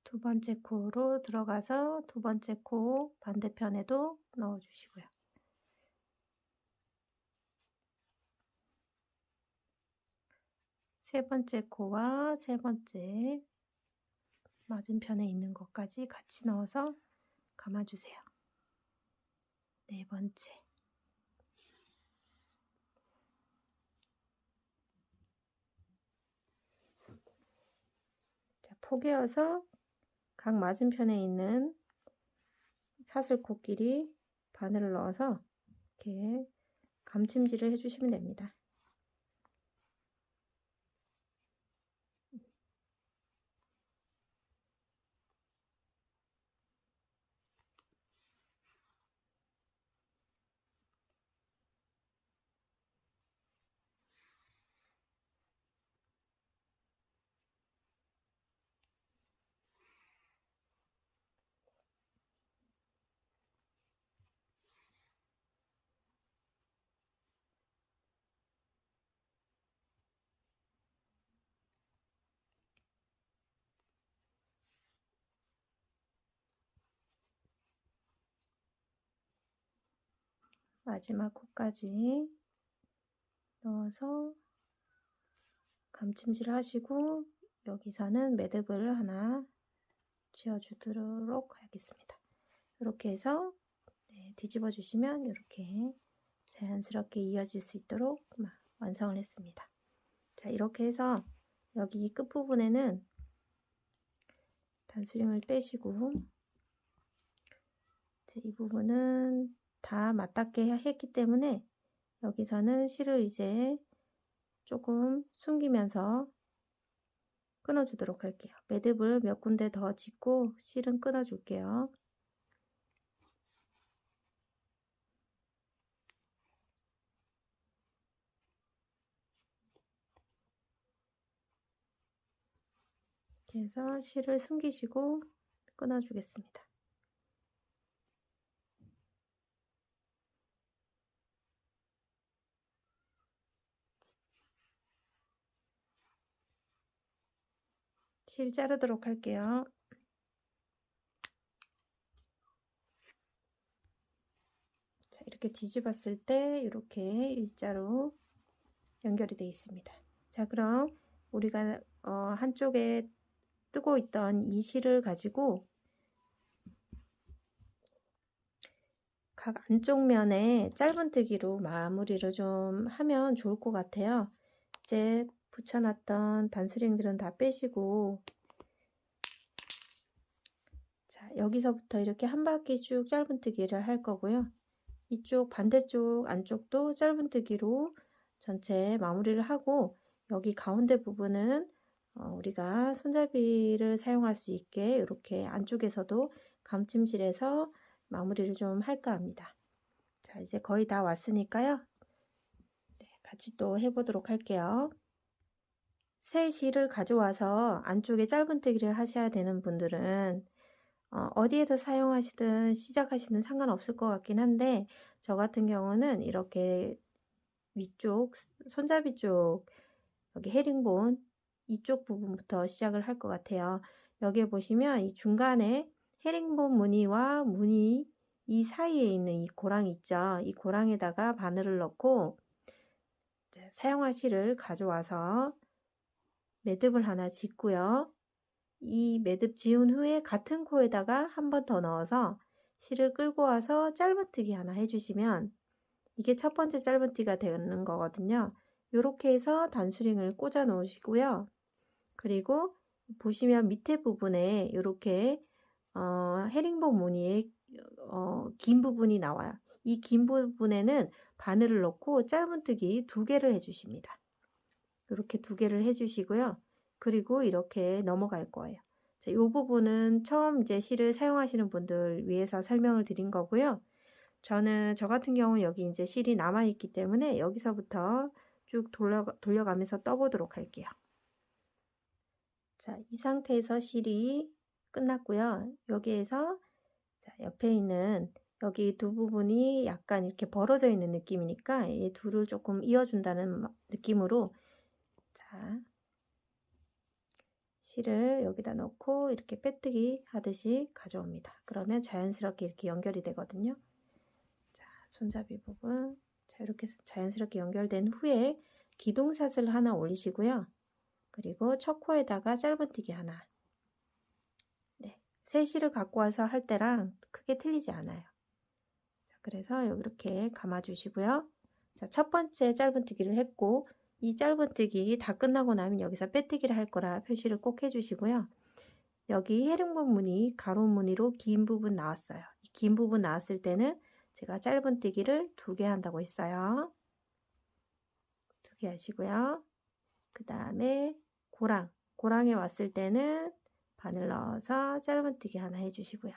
두 번째 코로 들어가서 두 번째 코 반대편에도 넣어주시고요. 세 번째 코와 세 번째 맞은편에 있는 것까지 같이 넣어서 감아주세요. 네 번째. 자, 포개어서 각 맞은편에 있는 사슬 코끼리 바늘을 넣어서 이렇게 감침질을 해주시면 됩니다. 마지막 코까지 넣어서 감침질 하시고 여기서는 매듭을 하나 쥐어주도록 하겠습니다. 이렇게 해서 뒤집어 주시면 이렇게 자연스럽게 이어질 수 있도록 완성을 했습니다. 자, 이렇게 해서 여기 끝부분에는 단수링을 빼시고 이 부분은 다 맞닿게 했기 때문에 여기서는 실을 이제 조금 숨기면서 끊어주도록 할게요. 매듭을 몇 군데 더 짓고 실은 끊어줄게요. 이렇게 해서 실을 숨기시고 끊어주겠습니다. 실 자르도록 할게요. 자, 이렇게 뒤집었을 때 이렇게 일자로 연결이 되어 있습니다. 자, 그럼 우리가 한쪽에 뜨고 있던 이 실을 가지고 각 안쪽 면에 짧은뜨기로 마무리를 좀 하면 좋을 것 같아요. 이제 붙여놨던 단수링들은 다 빼시고 자, 여기서부터 이렇게 한 바퀴 쭉 짧은뜨기를 할 거고요. 이쪽 반대쪽 안쪽도 짧은뜨기로 전체 마무리를 하고 여기 가운데 부분은 우리가 손잡이를 사용할 수 있게 이렇게 안쪽에서도 감침질해서 마무리를 좀 할까 합니다. 자, 이제 거의 다 왔으니까요. 네, 같이 또 해보도록 할게요. 새 실을 가져와서 안쪽에 짧은뜨기를 하셔야 되는 분들은 어디에서 사용하시든 시작하시든 상관없을 것 같긴 한데, 저 같은 경우는 이렇게 위쪽 손잡이 쪽 여기 헤링본 이쪽 부분부터 시작을 할 것 같아요. 여기에 보시면 이 중간에 헤링본 무늬와 무늬 이 사이에 있는 이 고랑 있죠. 이 고랑에다가 바늘을 넣고 사용할 실을 가져와서 매듭을 하나 짓고요. 이 매듭 지은 후에 같은 코에다가 한 번 더 넣어서 실을 끌고 와서 짧은뜨기 하나 해주시면 이게 첫 번째 짧은뜨기가 되는 거거든요. 이렇게 해서 단수링을 꽂아 놓으시고요. 그리고 보시면 밑에 부분에 이렇게 헤링본 무늬의 긴 부분이 나와요. 이 긴 부분에는 바늘을 넣고 짧은뜨기 2개를 해주십니다. 이렇게 2개를 해주시고요. 그리고 이렇게 넘어갈 거예요. 자, 이 부분은 처음 이제 실을 사용하시는 분들 위해서 설명을 드린 거고요. 저 같은 경우는 여기 이제 실이 남아있기 때문에 여기서부터 쭉 돌려가면서 떠보도록 할게요. 자, 이 상태에서 실이 끝났고요. 여기에서 자, 옆에 있는 여기 두 부분이 약간 이렇게 벌어져 있는 느낌이니까 이 둘을 조금 이어준다는 느낌으로 자, 실을 여기다 넣고 이렇게 빼뜨기 하듯이 가져옵니다. 그러면 자연스럽게 이렇게 연결이 되거든요. 자, 손잡이 부분 자, 이렇게 자연스럽게 연결된 후에 기둥샷을 하나 올리시고요. 그리고 첫 코에다가 짧은뜨기 하나. 네, 새 실을 갖고 와서 할 때랑 크게 틀리지 않아요. 자, 그래서 이렇게 감아주시고요. 자, 첫 번째 짧은뜨기를 했고 이 짧은뜨기 다 끝나고 나면 여기서 빼뜨기를 할 거라 표시를 꼭 해주시고요. 여기 헤링본 무늬, 가로 무늬로 긴 부분 나왔어요. 이 긴 부분 나왔을 때는 제가 짧은뜨기를 2개 한다고 했어요. 2개 하시고요. 그 다음에 고랑에 왔을 때는 바늘 넣어서 짧은뜨기 하나 해주시고요.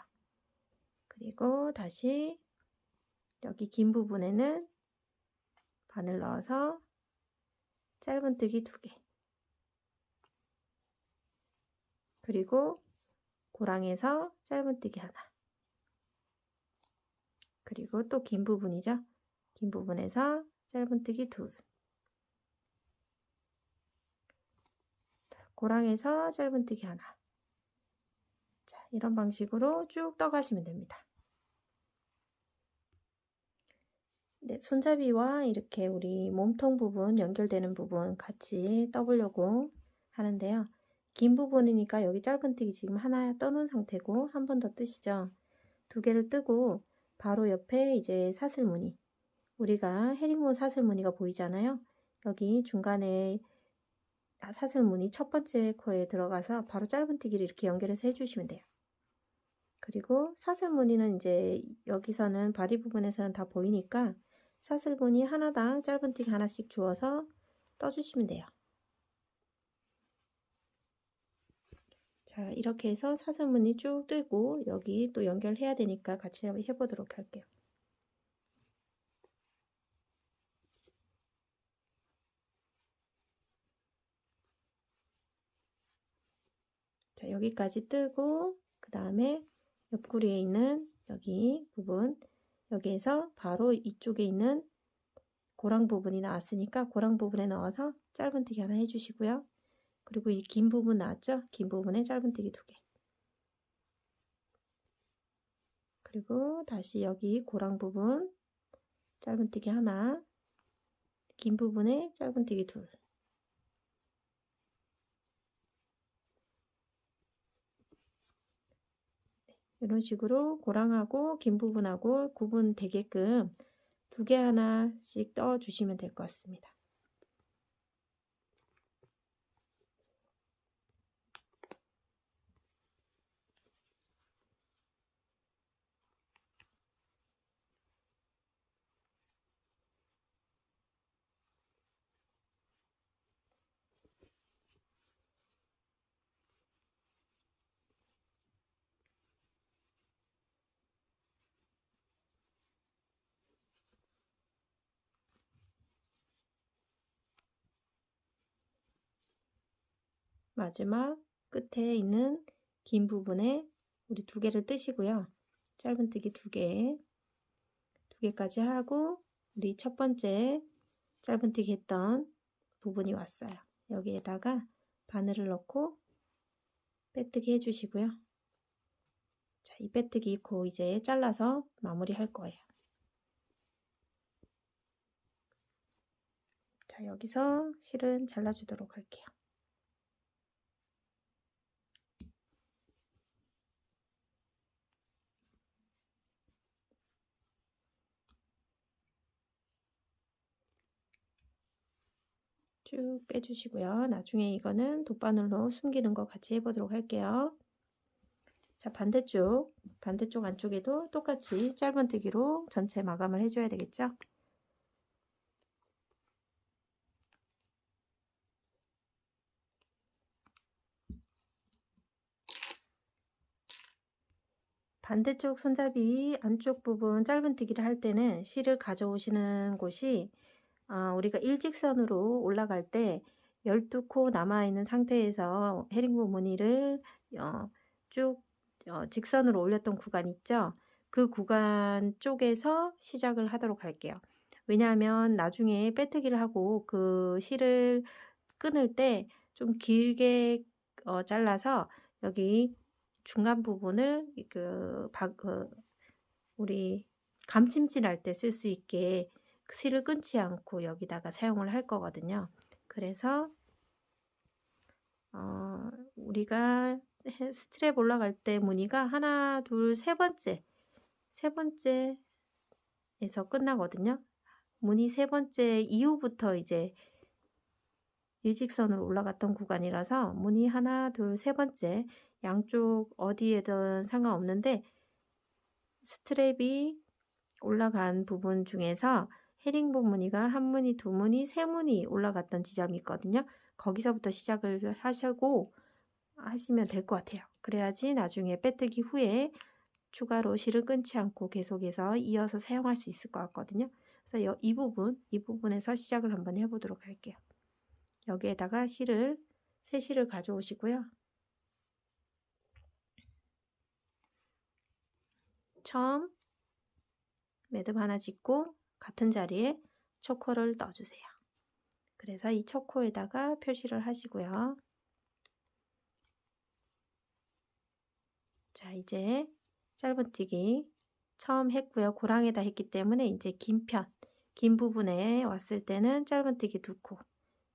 그리고 다시 여기 긴 부분에는 바늘 넣어서 짧은뜨기 2개. 그리고 고랑에서 짧은뜨기 하나. 그리고 또 긴 부분이죠. 긴 부분에서 짧은뜨기 2. 고랑에서 짧은뜨기 하나. 자, 이런 방식으로 쭉 떠가시면 됩니다. 네, 손잡이와 이렇게 우리 몸통 부분 연결되는 부분 같이 떠보려고 하는데요. 긴 부분이니까 여기 짧은뜨기 지금 하나 떠놓은 상태고 한 번 더 뜨시죠. 2개를 뜨고 바로 옆에 이제 사슬무늬 우리가 헤링본 사슬무늬가 보이잖아요. 여기 중간에 사슬무늬 첫 번째 코에 들어가서 바로 짧은뜨기를 이렇게 연결해서 해주시면 돼요. 그리고 사슬무늬는 이제 여기서는 바디 부분에서는 다 보이니까 사슬무늬 하나당 짧은뜨기 하나씩 주어서 떠주시면 돼요. 자, 이렇게 해서 사슬무늬 쭉 뜨고 여기 또 연결해야 되니까 같이 한번 해보도록 할게요. 자, 여기까지 뜨고 그 다음에 옆구리에 있는 여기 부분 여기에서 바로 이쪽에 있는 고랑 부분이 나왔으니까 고랑 부분에 넣어서 짧은뜨기 하나 해주시고요. 그리고 이 긴 부분 나왔죠? 긴 부분에 짧은뜨기 2개. 그리고 다시 여기 고랑 부분 짧은뜨기 하나, 긴 부분에 짧은뜨기 2. 이런 식으로 고랑하고 긴 부분하고 구분되게끔 2개 하나씩 떠 주시면 될 것 같습니다. 마지막 끝에 있는 긴 부분에 우리 2개를 뜨시고요. 짧은뜨기 2개까지 하고 우리 첫 번째 짧은뜨기 했던 부분이 왔어요. 여기에다가 바늘을 넣고 빼뜨기 해주시고요. 자, 이 빼뜨기 고 이제 잘라서 마무리 할 거예요. 자, 여기서 실은 잘라주도록 할게요. 쭉 빼주시고요. 나중에 이거는 돗바늘로 숨기는 거 같이 해보도록 할게요. 자, 반대쪽 안쪽에도 똑같이 짧은뜨기로 전체 마감을 해줘야 되겠죠? 반대쪽 손잡이 안쪽 부분 짧은뜨기를 할 때는 실을 가져오시는 곳이 우리가 일직선으로 올라갈 때 12코 남아있는 상태에서 헤링본 무늬를 쭉 직선으로 올렸던 구간 있죠? 그 구간 쪽에서 시작을 하도록 할게요. 왜냐하면 나중에 빼뜨기를 하고 그 실을 끊을 때 좀 길게 잘라서 여기 중간 부분을 우리 감침질 할 때 쓸 수 있게 실을 끊지 않고 여기다가 사용을 할 거거든요. 그래서 우리가 스트랩 올라갈 때 무늬가 하나, 둘, 세 번째에서 끝나거든요. 무늬 세 번째 이후부터 이제 일직선으로 올라갔던 구간이라서 무늬 하나, 둘, 세 번째 양쪽 어디에든 상관없는데 스트랩이 올라간 부분 중에서 헤링본 무늬가 한 무늬, 두 무늬, 세 무늬 올라갔던 지점이 있거든요. 거기서부터 시작을 하시고 하시면 될 것 같아요. 그래야지 나중에 빼뜨기 후에 추가로 실을 끊지 않고 계속해서 이어서 사용할 수 있을 것 같거든요. 그래서 이 부분에서 시작을 한번 해보도록 할게요. 여기에다가 새 실을 가져오시고요. 처음 매듭 하나 짓고 같은 자리에 초코를 넣어주세요. 그래서 이 초코에다가 표시를 하시고요. 자, 이제 짧은뜨기 처음 했고요. 고랑에다 했기 때문에 이제 긴 부분에 왔을 때는 짧은뜨기 2코,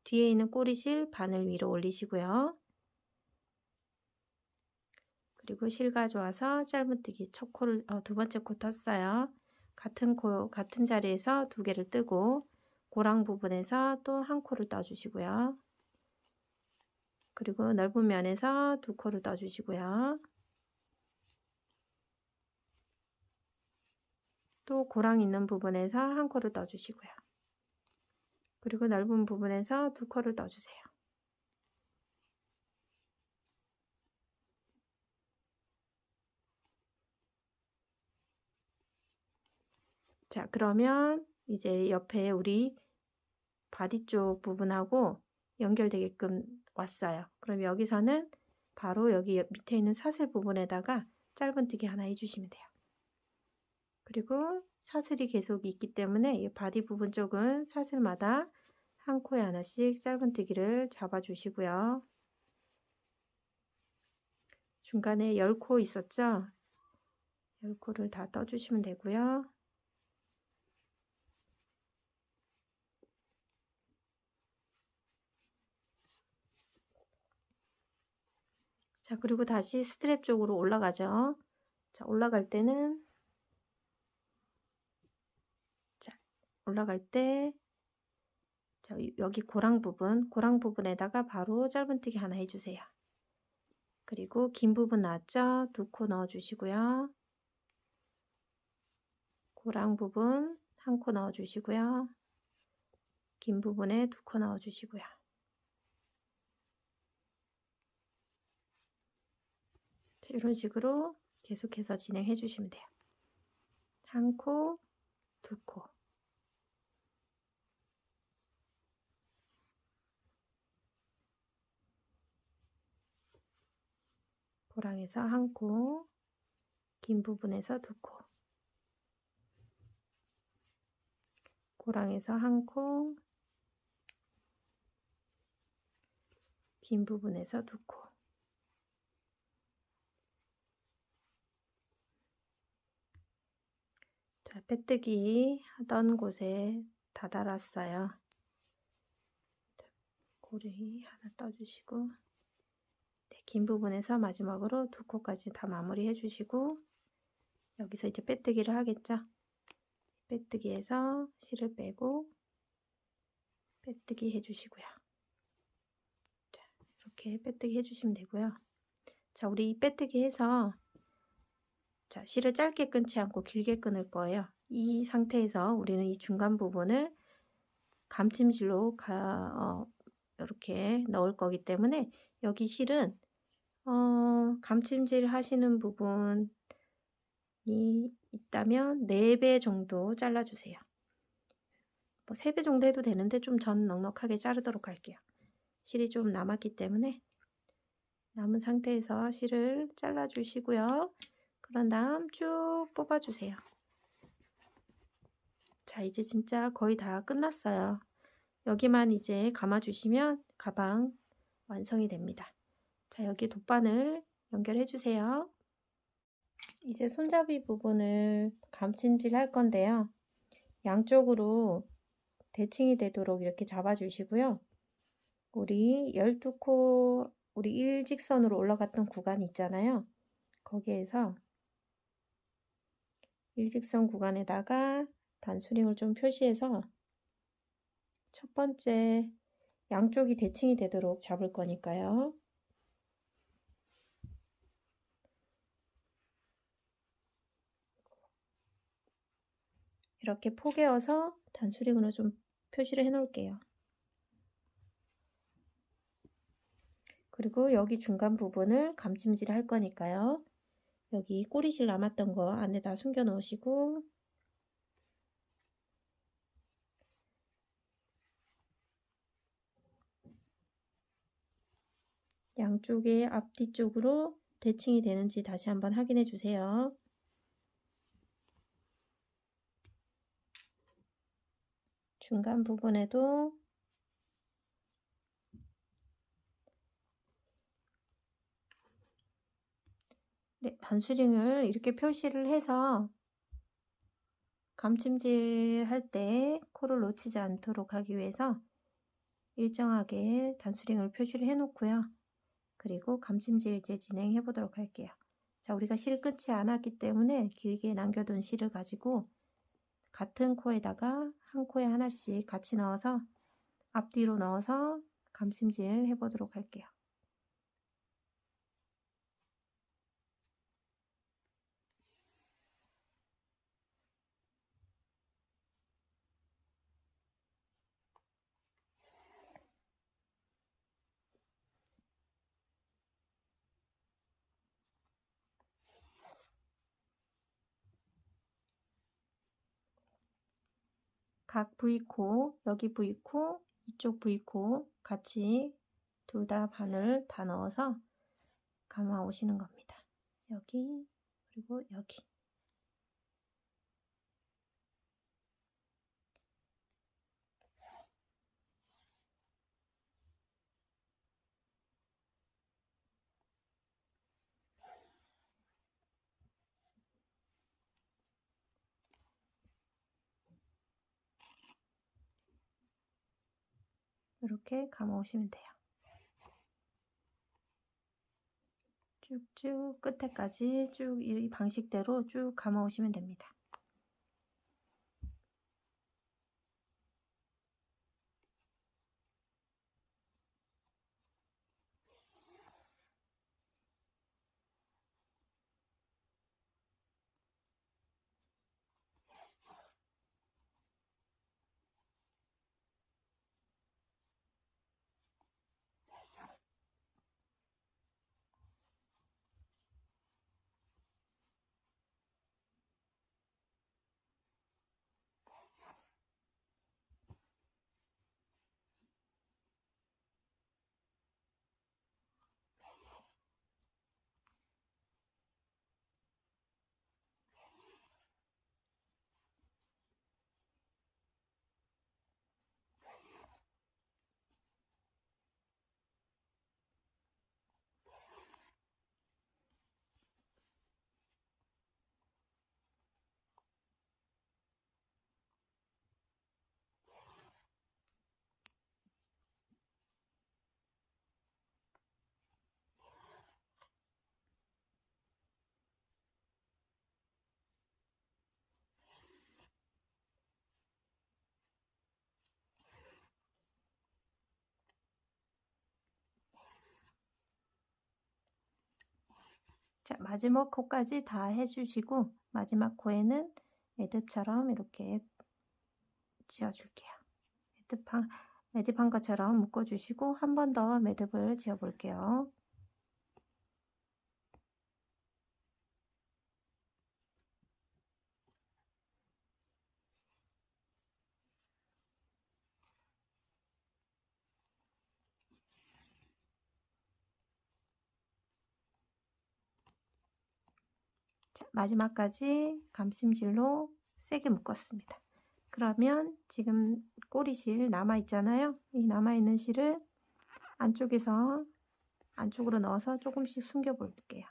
뒤에 있는 꼬리실 바늘 위로 올리시고요. 그리고 실 가져와서 짧은뜨기 첫 코를 두 번째 코 떴어요. 같은 자리에서 2개를 뜨고 고랑 부분에서 또 한 코를 떠주시고요. 그리고 넓은 면에서 2코를 떠주시고요. 또 고랑 있는 부분에서 한 코를 떠주시고요. 그리고 넓은 부분에서 2코를 떠주세요. 자, 그러면 이제 옆에 우리 바디 쪽 부분하고 연결되게끔 왔어요. 그럼 여기서는 바로 여기 밑에 있는 사슬 부분에다가 짧은뜨기 하나 해주시면 돼요. 그리고 사슬이 계속 있기 때문에 이 바디 부분 쪽은 사슬마다 한 코에 하나씩 짧은뜨기를 잡아주시고요. 중간에 10코 있었죠? 10코를 다 떠주시면 되고요. 자, 그리고 다시 스트랩 쪽으로 올라가죠. 자, 올라갈 때는 올라갈 때 자, 여기 고랑 부분에다가 바로 짧은뜨기 하나 해주세요. 그리고 긴 부분 나왔죠? 2코 넣어주시고요. 고랑 부분 1코 넣어주시고요. 긴 부분에 2코 넣어주시고요. 이런 식으로 계속해서 진행해 주시면 돼요. 1코, 2코. 고랑에서 한 코, 긴 부분에서 두 코, 고랑에서 한 코, 긴 부분에서 두 코. 자, 빼뜨기 하던 곳에 다 달았어요. 자, 고리 하나 떠주시고, 네, 긴 부분에서 마지막으로 두 코까지 다 마무리 해주시고, 여기서 이제 빼뜨기를 하겠죠. 빼뜨기해서 실을 빼고 빼뜨기 해주시고요. 자, 이렇게 빼뜨기 해주시면 되고요. 자, 우리 이 빼뜨기 해서 자, 실을 짧게 끊지 않고 길게 끊을 거예요. 이 상태에서 우리는 이 중간 부분을 감침질로 이렇게 넣을 거기 때문에 여기 실은 감침질 하시는 부분이 있다면 4배 정도 잘라주세요. 뭐 3배 정도 해도 되는데 좀 전 넉넉하게 자르도록 할게요. 실이 좀 남았기 때문에 남은 상태에서 실을 잘라주시고요. 그런 다음 쭉 뽑아주세요. 자, 이제 진짜 거의 다 끝났어요. 여기만 이제 감아주시면 가방 완성이 됩니다. 자, 여기 돗바늘 연결해 주세요. 이제 손잡이 부분을 감침질 할 건데요. 양쪽으로 대칭이 되도록 이렇게 잡아주시고요. 우리 12코, 우리 일직선으로 올라갔던 구간 있잖아요. 거기에서 일직선 구간에다가 단수링을 좀 표시해서 첫 번째 양쪽이 대칭이 되도록 잡을 거니까요. 이렇게 포개어서 단수링으로 좀 표시를 해 놓을게요. 그리고 여기 중간 부분을 감침질 할 거니까요. 여기 꼬리실 남았던 거 안에다 숨겨 놓으시고 양쪽의 앞뒤쪽으로 대칭이 되는지 다시 한번 확인해 주세요. 중간 부분에도 네, 단수링을 이렇게 표시를 해서 감침질 할 때 코를 놓치지 않도록 하기 위해서 일정하게 단수링을 표시를 해 놓고요. 그리고 감침질 이제 진행해 보도록 할게요. 자, 우리가 실 끊지 않았기 때문에 길게 남겨둔 실을 가지고 같은 코에다가 한 코에 하나씩 같이 넣어서 앞뒤로 넣어서 감침질 해 보도록 할게요. 각 V코, 여기 V코, 이쪽 V코 같이 둘 다 바늘 다 넣어서 감아 오시는 겁니다. 여기 그리고 여기. 이렇게 감아 오시면 돼요. 쭉쭉 끝에까지 쭉 이 방식대로 쭉 감아 오시면 됩니다. 자, 마지막 코까지 다 해주시고 마지막 코에는 매듭처럼 이렇게 지어줄게요. 매듭한 것처럼 묶어주시고 한 번 더 매듭을 지어 볼게요. 자, 마지막까지 감심질로 세게 묶었습니다. 그러면 지금 꼬리실 남아있잖아요. 이 남아있는 실을 안쪽으로 넣어서 조금씩 숨겨 볼게요.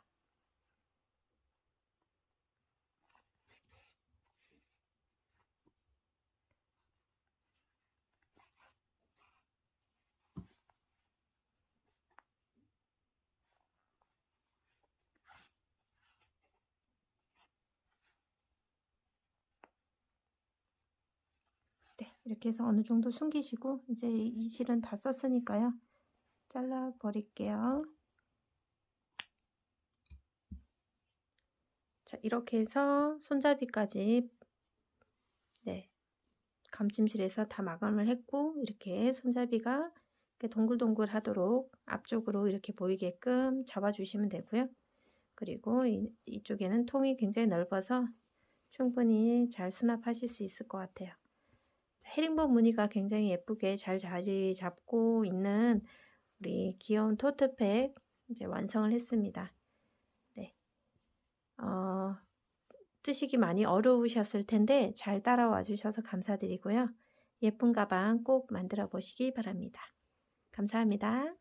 네, 이렇게 해서 어느 정도 숨기시고 이제 이 실은 다 썼으니까요. 잘라 버릴게요. 자, 이렇게 해서 손잡이까지 감침실에서 다 마감을 했고 이렇게 손잡이가 이렇게 동글동글 하도록 앞쪽으로 이렇게 보이게끔 잡아주시면 되고요. 그리고 이쪽에는 통이 굉장히 넓어서 충분히 잘 수납하실 수 있을 것 같아요. 헤링본 무늬가 굉장히 예쁘게 잘 자리 잡고 있는 우리 귀여운 토트팩 이제 완성을 했습니다. 네. 뜨시기 많이 어려우셨을 텐데 잘 따라와 주셔서 감사드리고요. 예쁜 가방 꼭 만들어 보시기 바랍니다. 감사합니다.